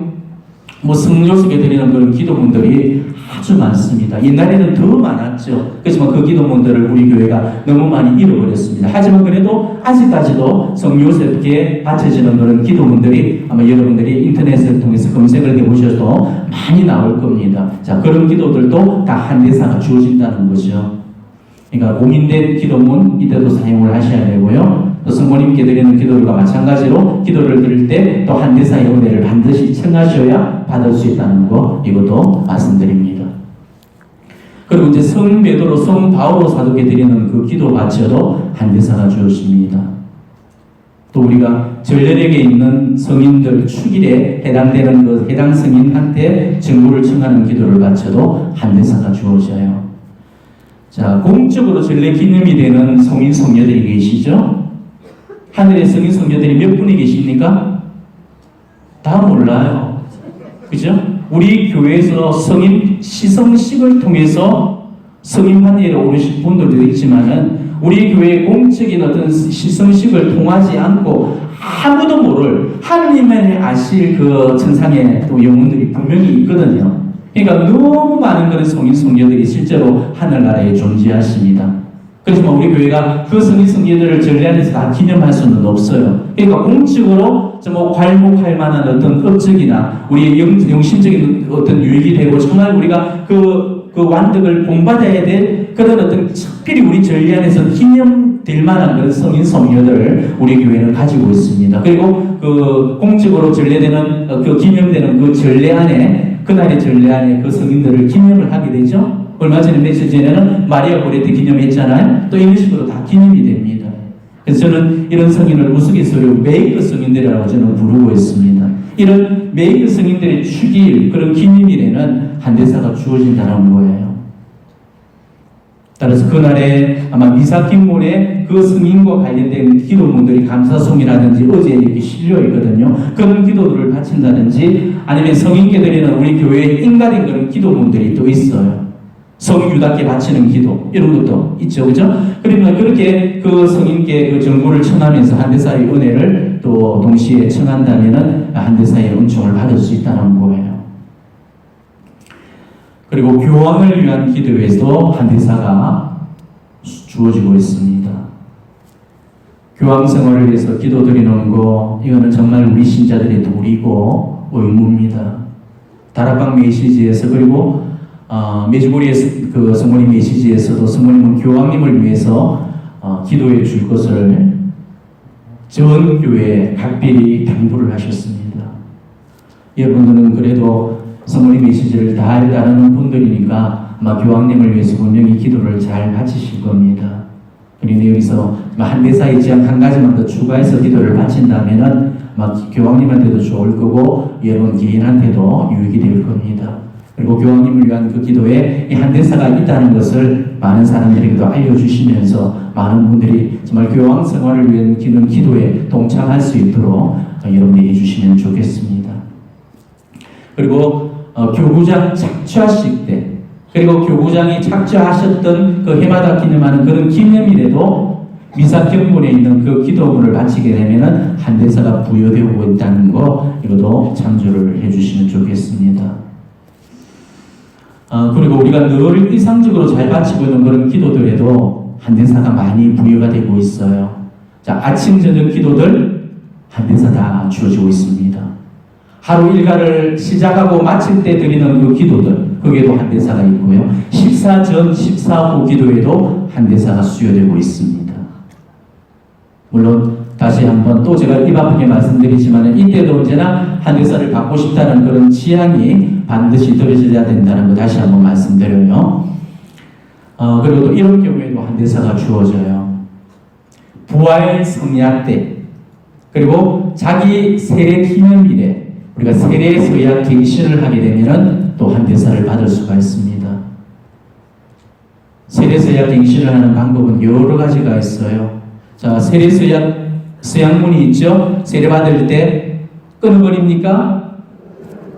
뭐 성요셉께 드리는 그런 기도문들이 아주 많습니다. 옛날에는 더 많았죠. 그렇지만 그 기도문들을 우리 교회가 너무 많이 잃어버렸습니다. 하지만 그래도 아직까지도 성요셉께 바쳐지는 그런 기도문들이 아마 여러분들이 인터넷을 통해서 검색을 해보셔도 많이 나올 겁니다. 자, 그런 기도들도 다 한대사가 주어진다는 거죠. 그러니까 공인된 기도문 이때도 사용을 하셔야 되고요. 또 성모님께 드리는 기도들과 마찬가지로 기도를 드릴 때 또 한대사의 은혜를 반드시 청하셔야 받을 수 있다는 거 이것도 말씀드립니다. 그리고 이제 성 베드로, 성 바오로 사도께 드리는 그 기도 바쳐도 한대사가 주어집니다. 또 우리가 절렬에게 있는 성인들 축일에 해당되는 그 해당 성인한테 증거를 청하는 기도를 바쳐도 한대사가 주어져요. 자, 공적으로 전례 기념이 되는 성인 성녀들이 계시죠? 하늘의 성인 성녀들이 몇 분이 계십니까? 다 몰라요. 그죠? 우리 교회에서 성인 시성식을 통해서 성인 판례에 오르신 분들도 있지만은 우리 교회의 공적인 어떤 시성식을 통하지 않고 아무도 모를 하나님만이 아실 그 천상의 또 영혼들이 분명히 있거든요. 그러니까 너무 많은 그런 성인 성녀들이 실제로 하늘나라에 존재하십니다. 그렇지만 우리 교회가 그 성인 성녀들을 전례 안에서 다 기념할 수는 없어요. 그러니까 공적으로 뭐 괄목할 만한 어떤 업적이나 우리의 영신적인 어떤 유익이 되고 정말 우리가 그 완덕을 본받아야 될 그런 어떤 특별히 우리 전례 안에서 기념될 만한 그런 성인 성녀들을 우리 교회는 가지고 있습니다. 그리고 그 공적으로 전례되는 그 기념되는 그 전례 안에 그날의 전례 안에 그 성인들을 기념을 하게 되죠. 얼마 전에 며칠 전에는 마리아 고레트 기념했잖아요. 또 이런 식으로 다 기념이 됩니다. 그래서 저는 이런 성인을 우스갯소리로 메이크 성인들이라고 저는 부르고 있습니다. 이런 메이크 성인들의 축일 그런 기념일에는 한대사가 주어진다는 거예요. 따라서 그날에 아마 미사김몰에 그 성인과 관련된 기도문들이 감사송이라든지 어제 이렇게 실려 있거든요. 그런 기도들을 바친다든지 아니면 성인께 드리는 우리 교회에 인가된 그런 기도문들이 또 있어요. 성유답게 바치는 기도 이런 것도 있죠, 그죠? 그러면 그렇게 그 성인께 그 정보를 청하면서 한대사의 은혜를 또 동시에 청한다면은 한대사의 은총을 받을 수 있다는 거예요. 그리고 교황을 위한 기도에도 한대사가 주어지고 있습니다. 교황 생활을 위해서 기도드리는 거 이거는 정말 우리 신자들의 도리고 의무입니다. 다락방 메시지에서 그리고 메주고리의 그 성모님 메시지에서도 성모님은 교황님을 위해서 기도해 줄 것을 전 교회에 각별히 당부를 하셨습니다. 여러분들은 그래도 성모님 메시지를 다 따르는 분들이니까 아마 교황님을 위해서 분명히 기도를 잘 바치실 겁니다. 그런데 여기서 한대사의 지향 한 가지만 더 추가해서 기도를 바친다면은 교황님한테도 좋을 거고 여러분 개인한테도 유익이 될 겁니다. 그리고 교황님을 위한 그 기도에 이 한대사가 있다는 것을 많은 사람들에게도 알려주시면서 많은 분들이 정말 교황 생활을 위한 기도에 동참할 수 있도록 여러분들이 해주시면 좋겠습니다. 그리고 교구장 착취하실 때 그리고 교구장이 착취하셨던 그 해마다 기념하는 그런 기념일에도 미사경문에 있는 그 기도문을 바치게 되면은 한대사가 부여되고 있다는 거 이것도 참조를 해주시면 좋겠습니다. 그리고 우리가 늘 일상적으로 잘 바치고 있는 그런 기도들에도 한대사가 많이 부여가 되고 있어요. 자, 아침 저녁 기도들 한대사 다 주어지고 있습니다. 하루 일과를 시작하고 마칠 때 드리는 그 기도들 거기에도 한대사가 있고요. 식사 전 식사 후 기도에도 한대사가 수여되고 있습니다. 물론 다시 한번 또 제가 입 아프게 말씀드리지만 이때도 언제나 한대사를 받고 싶다는 그런 취향이 반드시 들어져야 된다는 거 다시 한번 말씀드려요. 그리고 또 이런 경우에도 한대사가 주어져요. 부활 성약 때 그리고 자기 세례 기념일에 우리가 세례 서약 갱신을 하게 되면 또 한대사를 받을 수가 있습니다. 세례 서약 갱신을 하는 방법은 여러 가지가 있어요. 자, 세례 서약문이 있죠. 세례 받을 때 끊어버립니까?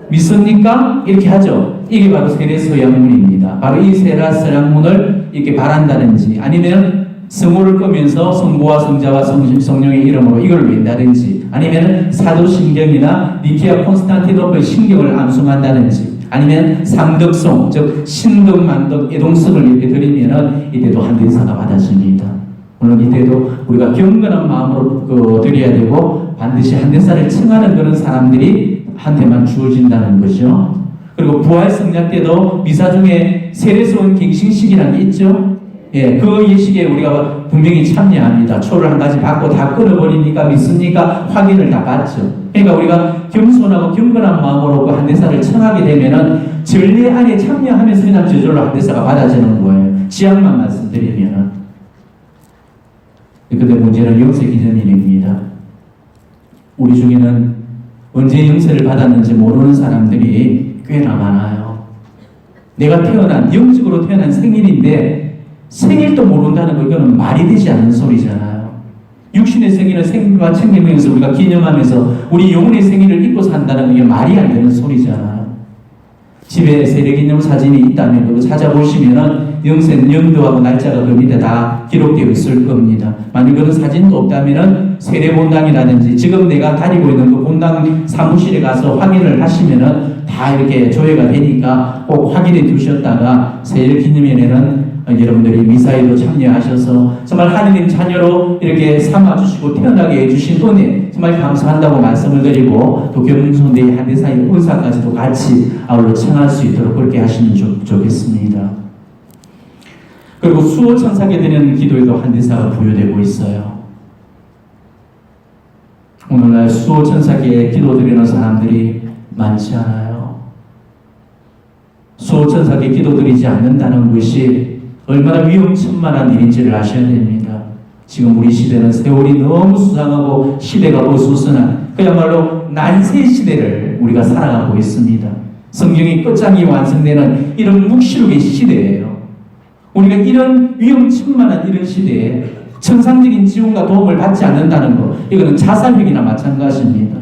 믿습니까? 이렇게 하죠. 이게 바로 세례 서약문입니다. 바로 이 세례 서약문을 이렇게 바란다든지 아니면 성호를 끄면서 성부와 성자와 성령의 이름으로 이걸 웬다든지 아니면 사도신경이나 니케아 콘스탄티노플 신경을 암송한다든지 아니면 삼덕송 즉 신덕 만덕 애동성을 이렇게 드리면은 이때도 한대사가 받아집니다. 물론 이때도 우리가 경건한 마음으로 드려야 되고 반드시 한대사를 청하는 그런 사람들이 한테만 주어진다는 거죠. 그리고 부활 성약 때도 미사 중에 세례소원 갱신식이라는 게 있죠. 예, 그 예식에 우리가 분명히 참여합니다. 초를 한 가지 받고 다 끊어버리니까 믿습니까? 확인을 다 받죠. 그러니까 우리가 겸손하고 경건한 마음으로 그 한대사를 청하게 되면은 전례 안에 참여하면서 그냥 저절로 한대사가 받아지는 거예요. 지향만 말씀드리면은. 근데 문제는 영세 기념일입니다. 우리 중에는 언제 영세를 받았는지 모르는 사람들이 꽤나 많아요. 내가 태어난, 영적으로 태어난 생일인데 생일도 모른다는 거, 이거는 말이 되지 않는 소리잖아요. 육신의 생일은 생일과 챙기면서 우리가 기념하면서 우리 영혼의 생일을 잊고 산다는 게 말이 안 되는 소리잖아요. 집에 세례기념 사진이 있다면 그거 찾아보시면은 영생 연도하고 날짜가 그 밑에 다 기록되어 있을 겁니다. 만약 그런 사진도 없다면은 세례 본당이라든지 지금 내가 다니고 있는 그 본당 사무실에 가서 확인을 하시면은 다 이렇게 조회가 되니까 꼭 확인해 두셨다가 세례 기념일에는 여러분들이 미사에도 참여하셔서 정말 하느님 자녀로 이렇게 삼아주시고 태어나게 해주신 은혜 정말 감사한다고 말씀을 드리고 또 겸손대의 한대사의 은사까지도 같이 아울러 청할 수 있도록 그렇게 하시면 좋겠습니다. 그리고 수호천사께 드리는 기도에도 한대사가 부여되고 있어요. 오늘날 수호천사께 기도드리는 사람들이 많지 않아요. 수호천사께 기도드리지 않는다는 것이 얼마나 위험천만한 일인지를 아셔야 됩니다. 지금 우리 시대는 세월이 너무 수상하고 시대가 어수선한 그야말로 난세 시대를 우리가 살아가고 있습니다. 성경의 끝장이 완성되는 이런 묵시록의 시대예요. 우리가 이런 위험천만한 이런 시대에 정상적인 지원과 도움을 받지 않는다는 것, 이거는 자살행위나 마찬가지입니다.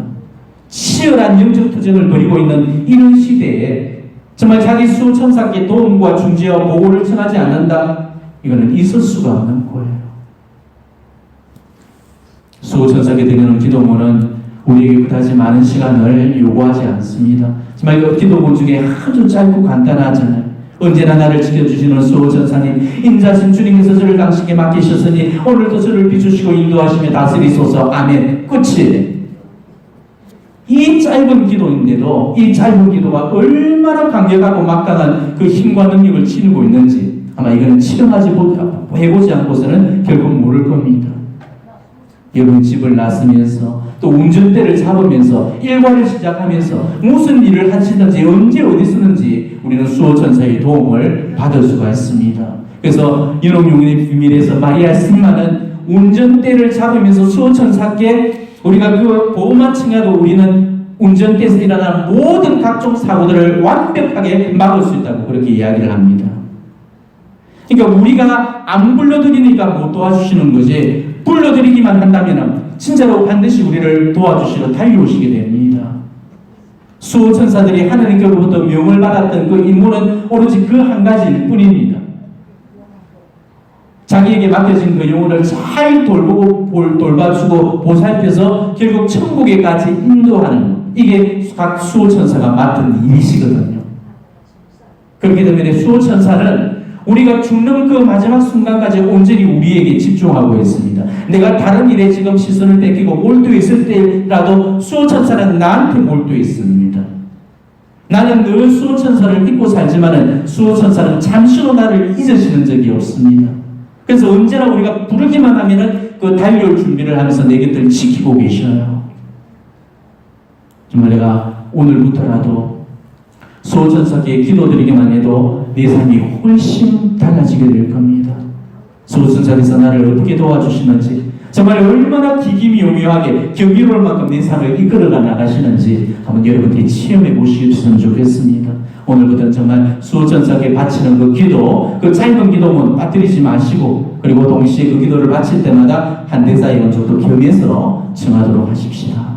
치열한 영적 투쟁을 벌이고 있는 이런 시대에 정말 자기 수호천사께 도움과 중재와 보호를 청하지 않는다? 이거는 있을 수가 없는 거예요. 수호천사께 드리는 기도문은 우리에게 그다지 많은 시간을 요구하지 않습니다. 정말 그 기도문 중에 아주 짧고 간단하잖아요. 언제나 나를 지켜주시는 수호천사님, 인자신 주님께서 저를 당신께 맡기셨으니 오늘도 저를 비추시고 인도하시며 다스리소서. 아멘. 끝이. 이 짧은 기도인데도 이 짧은 기도가 얼마나 강력하고 막강한 그 힘과 능력을 지니고 있는지 아마 이거는 치료하지 해보지 않고서는 결국 모를 겁니다. 여러분 집을 나서면서 또 운전대를 잡으면서 일과를 시작하면서 무슨 일을 하시든지 언제 어디 쓰는지 우리는 수호천사의 도움을 받을 수가 있습니다. 그래서 연옥용인의 비밀에서 마리아 신마는 운전대를 잡으면서 수호천사께 우리가 그 보호만 청해도 우리는 운전대에서 일어나는 모든 각종 사고들을 완벽하게 막을 수 있다고 그렇게 이야기를 합니다. 그러니까 우리가 안 불러드리니까 못 도와주시는 거지, 불러드리기만 한다면 진짜로 반드시 우리를 도와주시러 달려오시게 됩니다. 수호천사들이 하나님께로부터 명을 받았던 그 임무는 오로지 그 한 가지일 뿐입니다. 자기에게 맡겨진 그 영혼을 잘 돌봐주고 보살펴서 결국 천국에까지 인도하는, 이게 각 수호천사가 맡은 일이시거든요. 그렇기 때문에 수호천사는 우리가 죽는 그 마지막 순간까지 온전히 우리에게 집중하고 있습니다. 내가 다른 일에 지금 시선을 뺏기고 몰두해 있을 때라도 수호천사는 나한테 몰두해 있습니다. 나는 늘 수호천사를 잊고 살지만은 수호천사는 잠시도 나를 잊으시는 적이 없습니다. 그래서 언제나 우리가 부르기만 하면은 그 달려올 준비를 하면서 내 곁을 지키고 계셔요. 정말 내가 오늘부터라도 수호천사께 기도드리기만 해도 내 삶이 훨씬 달라지게 될 겁니다. 수호천사께서 나를 어떻게 도와주시는지, 정말 얼마나 기기묘묘하게 경이로울 만큼 내 삶을 이끌어가 나가시는지 한번 여러분들이 체험해 보시면 좋겠습니다. 오늘부터는 정말 수호천사께 바치는 그 기도, 그 짧은 기도문 빠뜨리지 마시고, 그리고 동시에 그 기도를 바칠 때마다 한대사의 원족도 겸해서 청하도록 하십시다.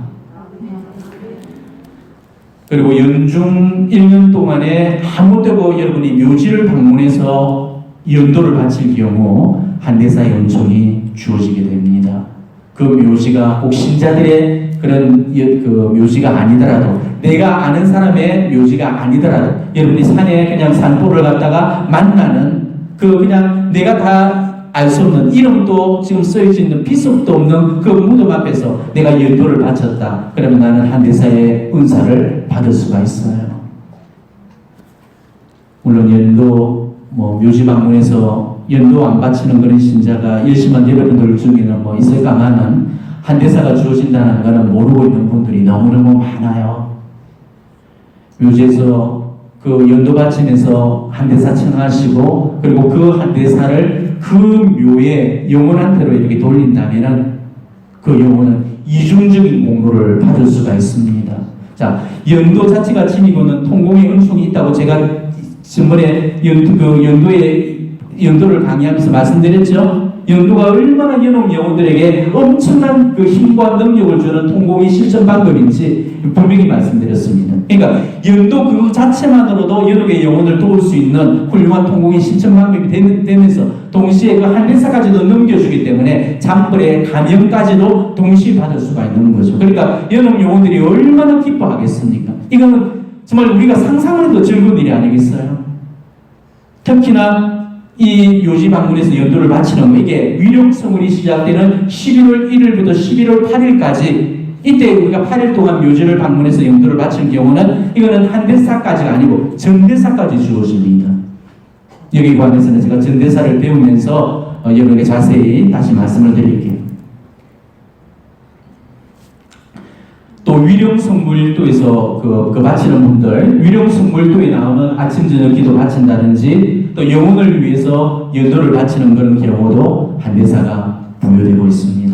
그리고 연중 1년 동안에 아무 때고 여러분이 묘지를 방문해서 연도를 바칠 경우 한대사의 은총이 주어지게 됩니다. 그 묘지가 꼭 신자들의 그런 그 묘지가 아니더라도, 내가 아는 사람의 묘지가 아니더라도, 여러분이 산에 그냥 산보를 갖다가 만나는 그 그냥 내가 다 알 수 없는, 이름도 지금 써있지 있는 비석도 없는 그 무덤 앞에서 내가 연도를 바쳤다. 그러면 나는 한대사의 은사를 받을 수가 있어요. 물론 연도 묘지 방문해서 연도 안 바치는 그런 신자가 열심한 여러분들 중에는 뭐 있을까마는 한대사가 주어진다는 것은 모르고 있는 분들이 너무너무 많아요. 묘지에서 그 연도 바치면서 한대사 청하시고 그리고 그 한대사를 그 묘의 영혼한테로 이렇게 돌린다면은 그 영혼은 이중적인 공로를 받을 수가 있습니다. 자, 연도 자체가 지니고는 통공의 은총이 있다고 제가 전번에 연도를 강의하면서 말씀드렸죠. 연도가 얼마나 연옥 영혼들에게 엄청난 그 힘과 능력을 주는 통공의 실천 방법인지 분명히 말씀드렸습니다. 그러니까 연도 그 자체만으로도 연옥의 영혼을 도울 수 있는 훌륭한 통공의 실천 방법이 되면서 동시에 그 한대사까지도 넘겨주기 때문에 잠벌의 감염까지도 동시에 받을 수가 있는 거죠. 그러니까 연옥 영혼들이 얼마나 기뻐하겠습니까? 이거는 정말 우리가 상상을 해도 즐거운 일이 아니겠어요? 특히나 이 묘지 방문에서 연도를 바치는 거, 이게 위령성월이 시작되는 11월 1일부터 11월 8일까지 이때 우리가 8일 동안 묘지를 방문해서 연도를 바치는 경우는 이거는 한대사까지가 아니고 전대사까지 주어집니다. 여기 관해서는 제가 전대사를 배우면서 여러분에게 자세히 다시 말씀을 드릴게요. 또 위령성물도에서 그 바치는 분들, 위령성물도에 나오는 아침 저녁 기도 바친다든지 또 영혼을 위해서 연도를 바치는 그런 경우도 한대사가 부여되고 있습니다.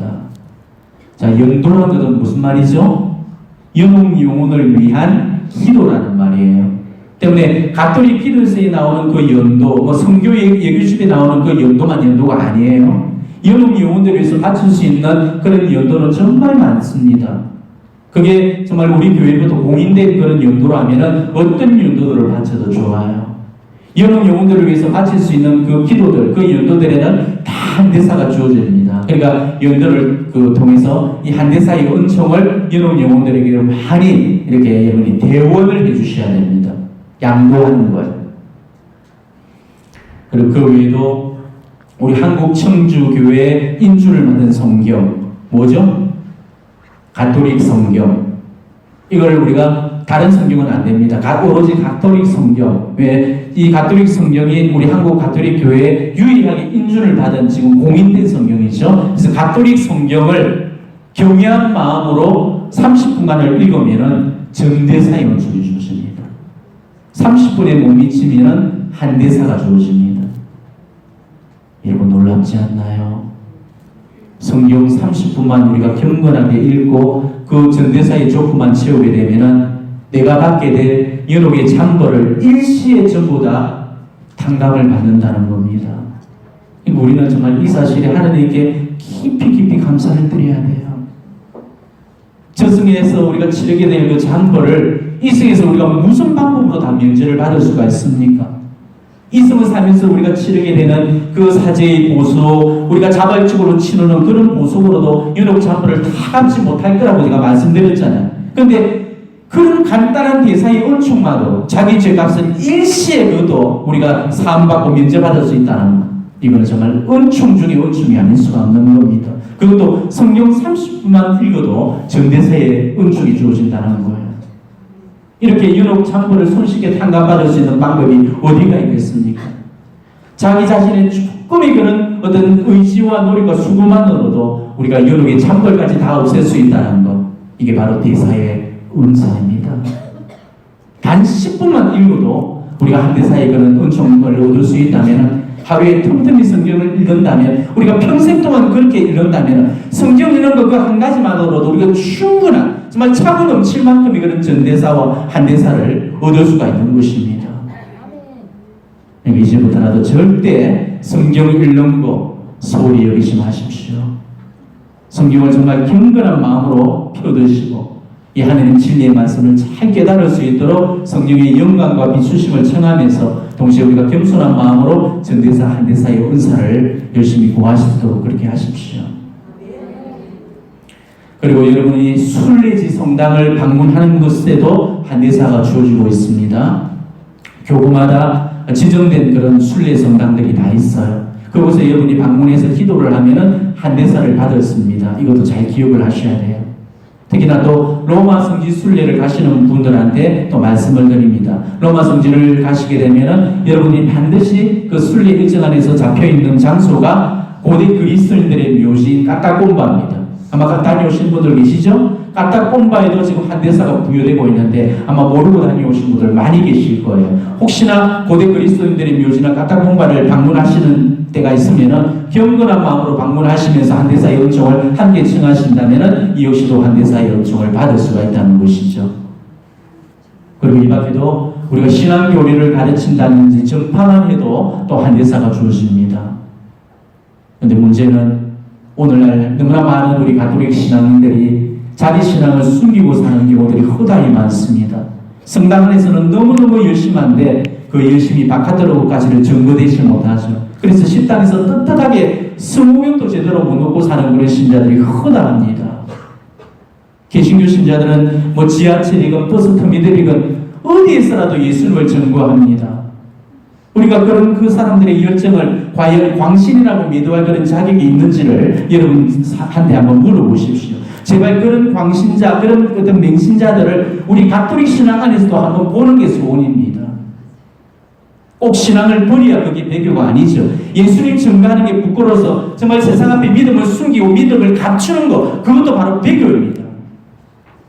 자, 연도라는 것은 무슨 말이죠? 영혼을 위한 기도라는 말이에요. 때문에 가톨릭 기도서에 나오는 그 연도, 뭐 성교 예교집에 나오는 그 연도만 연도가 아니에요. 영혼들을 위해서 바칠 수 있는 그런 연도는 정말 많습니다. 그게 정말 우리 교회부터 공인된 그런 연도라면은 어떤 연도들을 바쳐도 좋아요. 영혼들을 위해서 바칠 수 있는 그 기도들, 그 연도들에는 다 한대사가 주어집니다. 그러니까 연도를 통해서 이 한대사의 은총을 영혼들에게 많이 이렇게 여러분이 대원을 해주셔야 됩니다. 양보하는 거예요. 그리고 그 외에도 우리 한국 청주교회 인주를 받은 성경, 뭐죠? 가톨릭 성경. 이걸 우리가 다른 성경은 안 됩니다. 오로지 가톨릭 성경. 왜? 이 가톨릭 성경이 우리 한국 가톨릭 교회에 유일하게 인준을 받은 지금 공인된 성경이죠. 그래서 가톨릭 성경을 경외한 마음으로 30분간을 읽으면은 전대사의 은총이 주어집니다. 30분에 못 미치면은 한대사가 주어집니다. 여러분 놀랍지 않나요? 성경 30분만 우리가 경건하게 읽고 그 전대사의 조건만 채우게 되면은 내가 받게 될 연옥의 잠벌을 일시에 전부 다 탕감을 받는다는 겁니다. 우리는 정말 이 사실에 하나님께 깊이 감사를 드려야 돼요. 저승에서 우리가 치르게 될 그 잠벌을 이 승에서 우리가 무슨 방법으로 다 면제를 받을 수가 있습니까? 이 승을 살면서 우리가 치르게 되는 그 사제의 보수, 우리가 자발적으로 치르는 그런 보수로도 연옥 잠벌을 다 갚지 못할 거라고 제가 말씀드렸잖아요. 그런데 그런 간단한 대사의 은총만으로 자기 죄값은 일시에 그도 우리가 사함받고 면제받을 수 있다는 것. 이거는 정말 은총 중에 은총이 아닐 수가 없는 겁니다. 그것도 성경 30분만 읽어도 전대사의 은총이 주어진다는 거예요. 이렇게 연옥 잠벌을 손쉽게 탕감받을 수 있는 방법이 어디가 있겠습니까? 자기 자신의 조금의 그런 어떤 의지와 노력과 수고만으로도 우리가 연옥의 잠벌까지 다 없앨 수 있다는 것. 이게 바로 대사의 은사입니다. 단 10분만 읽어도 우리가 한대사의 그런 은총을 얻을 수 있다면, 하루에 틈틈이 성경을 읽는다면, 우리가 평생 동안 그렇게 읽는다면 성경 읽는 거 그 한 가지만으로도 우리가 충분한 정말 차고 넘칠 만큼의 그런 전대사와 한대사를 얻을 수가 있는 것입니다. 이제부터라도 절대 성경 읽는 거 소홀히 여기지 마십시오. 성경을 정말 경건한 마음으로 펴드시고 이 하나님 진리의 말씀을 잘 깨달을 수 있도록 성령의 영광과 비추심을 청하면서 동시에 우리가 겸손한 마음으로 전대사 한대사의 은사를 열심히 구하시도록 그렇게 하십시오. 그리고 여러분이 순례지 성당을 방문하는 것에도 한대사가 주어지고 있습니다. 교구마다 지정된 그런 순례 성당들이 다 있어요. 그곳에 여러분이 방문해서 기도를 하면은 한대사를 받았습니다. 이것도 잘 기억을 하셔야 돼요. 특히나 또 로마 성지 순례를 가시는 분들한테 또 말씀을 드립니다. 로마 성지를 가시게 되면은 여러분이 반드시 그 순례 일정 안에서 잡혀 있는 장소가 고대 그리스도인들의 묘지인 까따꼼바입니다. 아마 다녀오신 분들 계시죠? 까따꼼바에도 지금 한대사가 부여되고 있는데 아마 모르고 다녀오신 분들 많이 계실 거예요. 혹시나 고대 그리스도인들의 묘지나 까따꼼바를 방문하시는 때가 있으면은 경건한 마음으로 방문하시면서 한대사의 은총을 함께 청하신다면은 이 역시도 한대사의 은총을 받을 수가 있다는 것이죠. 그리고 이 밖에도 우리가 신앙 교리를 가르친다든지 전파만 해도 또 한대사가 주어집니다. 그런데 문제는 오늘날 너무나 많은 우리 가톨릭 신앙인들이 자기 신앙을 숨기고 사는 경우들이 허다히 많습니다. 성당 안에서는 너무너무 열심한데 그 열심이 바깥으로까지는 증거되지 못하죠. 그래서 식당에서 떳떳하게 성경도 제대로 못 놓고 사는 그런 신자들이 허다합니다. 개신교 신자들은 뭐 지하철이건 버스 터미널이건 어디에서라도 예수님을 증거합니다. 우리가 그런 그 사람들의 열정을 과연 광신이라고 믿어할 그런 자격이 있는지를 여러분한테 한번 물어보십시오. 제발 그런 광신자, 그런 어떤 맹신자들을 우리 가톨릭 신앙 안에서도 한번 보는 게 소원입니다. 꼭 신앙을 버려야 그게 배교가 아니죠. 예수님 증거하는 게 부끄러워서 정말 세상 앞에 믿음을 숨기고 믿음을 감추는 것, 그것도 바로 배교입니다.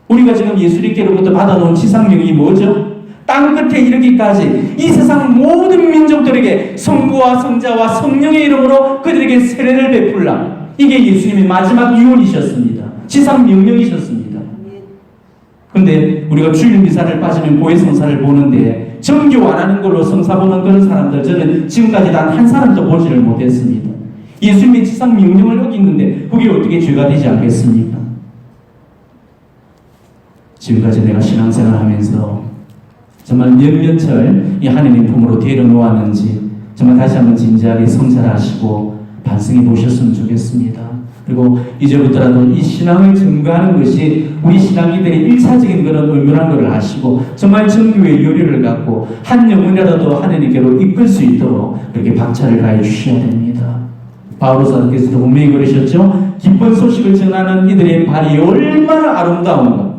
우리가 지금 예수님께로부터 받아놓은 지상명이 뭐죠? 땅 끝에 이르기까지 이 세상 모든 민족들에게 성부와 성자와 성령의 이름으로 그들에게 세례를 베풀라. 이게 예수님의 마지막 유언이셨습니다. 지상 명령이셨습니다. 그런데 우리가 주일 미사를 빠지면 고해 성사를 보는데 정교 안 하는 걸로 성사 보는 그런 사람들 저는 지금까지 단 한 사람도 보지를 못했습니다. 예수님의 지상 명령을 어기는데 그게 어떻게 죄가 되지 않겠습니까? 지금까지 내가 신앙생활 하면서 정말 몇몇을 이 하느님 품으로 데려놓았는지 정말 다시 한번 진지하게 성찰하시고 반성해 보셨으면 좋겠습니다. 그리고 이제부터라도 이 신앙을 증거하는 것이 우리 신앙인들의 일차적인 그런 의무란 것을 아시고 정말 정교의 요리를 갖고 한 영혼이라도 하느님께로 이끌 수 있도록 그렇게 박차를 가해 주셔야 됩니다. 바울로 사도께서도 분명히 그러셨죠. 기쁜 소식을 전하는 이들의 발이 얼마나 아름다운가.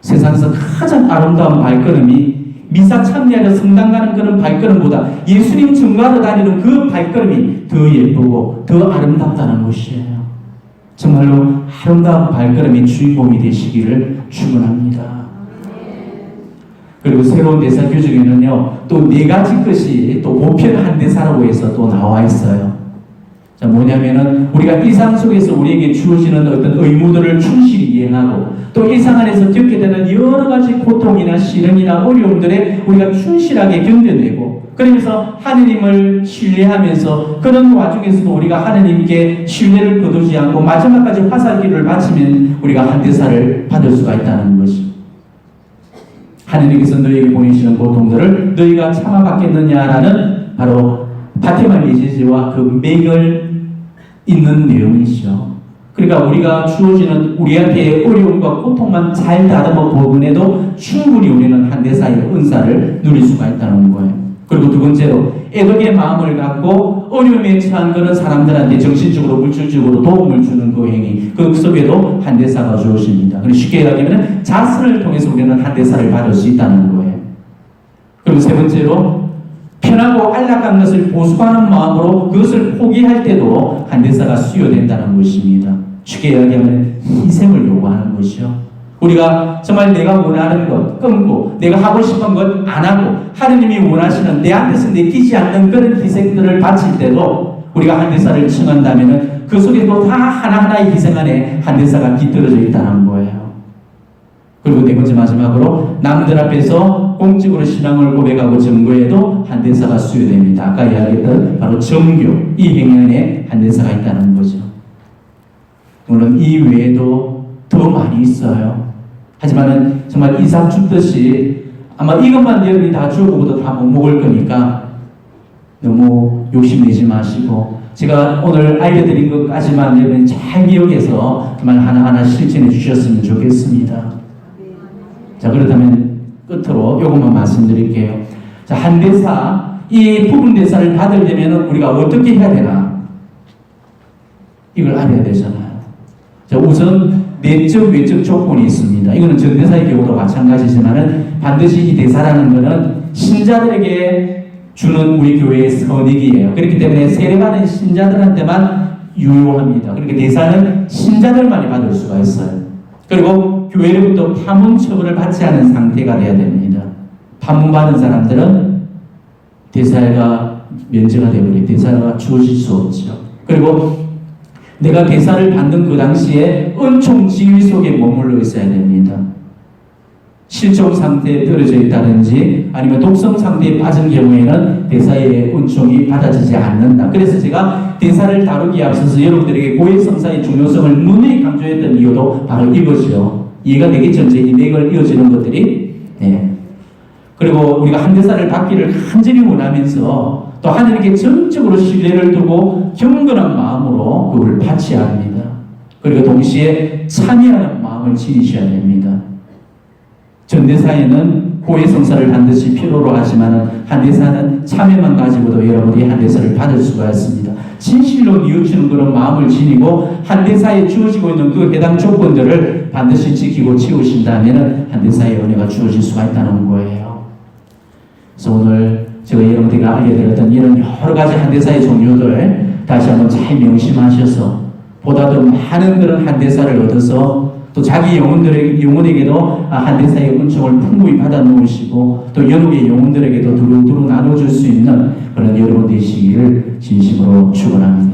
세상에서 가장 아름다운 발걸음이 미사 참여하러 성당 가는 그런 발걸음보다 예수님 증거하러 다니는 그 발걸음이 더 예쁘고 더 아름답다는 것이에요. 정말로 아름다운 발걸음의 주인공이 되시기를 축원합니다. 그리고 새로운 대사 규정에는요 또 네 가지 것이 또 보편한 대사라고 해서 또 나와 있어요. 자, 뭐냐면은 우리가 일상 속에서 우리에게 주어지는 어떤 의무들을 충실히 이행하고 또 일상 안에서 겪게 되는 여러 가지 고통이나 시련이나 어려움들에 우리가 충실하게 견뎌내고 그러면서 하느님을 신뢰하면서 그런 와중에서도 우리가 하느님께 신뢰를 거두지 않고 마지막까지 화살기를 바치면 우리가 한대사를 받을 수가 있다는 것이 하느님께서 너에게 보내시는 고통들을 너희가 참아받겠느냐라는 바로 파티마 메시지와 그 맥을 있는 내용이죠. 그러니까 우리가 주어지는 우리한테의 어려움과 고통만 잘 다듬어 보근해도 충분히 우리는 한대사의 은사를 누릴 수가 있다는 거예요. 그리고 두 번째로 애덕의 마음을 갖고 어려움에 처한 그런 사람들한테 정신적으로 물질적으로 도움을 주는 그 행위 그 속에도 한대사가 주어집니다. 그리고 쉽게 얘기하면 자선을 통해서 우리는 한대사를 받을 수 있다는 거예요. 그리고 세 번째로 편하고 안락한 것을 보수하는 마음으로 그것을 포기할 때도 한대사가 수여된다는 것입니다. 쉽게 이야기하면 희생을 요구하는 것이요. 우리가 정말 내가 원하는 것 끊고 내가 하고 싶은 것 안 하고 하느님이 원하시는 내 앞에서 내키지 않는 그런 희생들을 바칠 때도 우리가 한대사를 청한다면 그 속에도 다 하나하나의 희생 안에 한대사가 깃들어져 있다는 거예요. 그리고 네 번째 마지막으로 남들 앞에서 공적으로 신앙을 고백하고 증거해도 한대사가 수여됩니다. 아까 이야기했던 바로 정교 이 행위 안에 한대사가 있다는 거죠. 물론 이 외에도 더 많이 있어요. 하지만은 정말 이삭 줍듯이 아마 이것만 여러분이 다 주고도 다 못 먹을 거니까 너무 욕심내지 마시고 제가 오늘 알려드린 것까지만 여러분이 잘 기억해서 정말 하나하나 실천해 주셨으면 좋겠습니다. 자, 그렇다면 끝으로 이것만 말씀드릴게요. 자, 한대사, 이 부분대사를 받으려면 우리가 어떻게 해야 되나? 이걸 알아야 되잖아요. 자, 우선 내적 외적 조건이 있습니다. 이거는 전대사의 경우도 마찬가지지만은 반드시 이 대사라는 것은 신자들에게 주는 우리 교회의 선익이에요. 그렇기 때문에 세례받은 신자들한테만 유효합니다. 그렇게 대사는 신자들만이 받을 수가 있어요. 그리고 교회로부터 파문 처분을 받지 않은 상태가 돼야 됩니다. 파문받은 사람들은 대사가 면제가 되버리고 대사가 주어질 수 없죠. 그리고 내가 대사를 받는 그 당시에 은총 지위 속에 머물러 있어야 됩니다. 실종 상태에 떨어져 있다든지 아니면 독성 상태에 빠진 경우에는 대사의 은총이 받아지지 않는다. 그래서 제가 대사를 다루기에 앞서서 여러분들에게 고해성사의 중요성을 누누이 강조했던 이유도 바로 이거죠. 이해가 되겠죠? 이제 이 맥을 이어지는 것들이. 네. 그리고 우리가 한대사를 받기를 간절히 원하면서 또 하나님께 전적으로 신뢰를 두고 경건한 마음으로 그걸 바쳐야 합니다. 그리고 동시에 참여하는 마음을 지니셔야 됩니다. 전대사에는 고해성사를 반드시 필요로 하지만 한대사는 참여만 가지고도 여러분이 한대사를 받을 수가 있습니다. 진실로 뉘우치는 그런 마음을 지니고 한대사에 주어지고 있는 그 해당 조건들을 반드시 지키고 채우신다면 한대사의 은혜가 주어질 수가 있다는 거예요. 그래서 오늘 제가 여러분들에게 알려드렸던 이런 여러 가지 한대사의 종류들 다시 한번 잘 명심하셔서 보다 더 많은 그런 한대사를 얻어서 또 자기 영혼에게도 한대사의 은총을 풍부히 받아 놓으시고 또 연옥의 영혼들에게도 두루두루 나눠줄 수 있는 그런 여러분 되시기를 진심으로 축원합니다.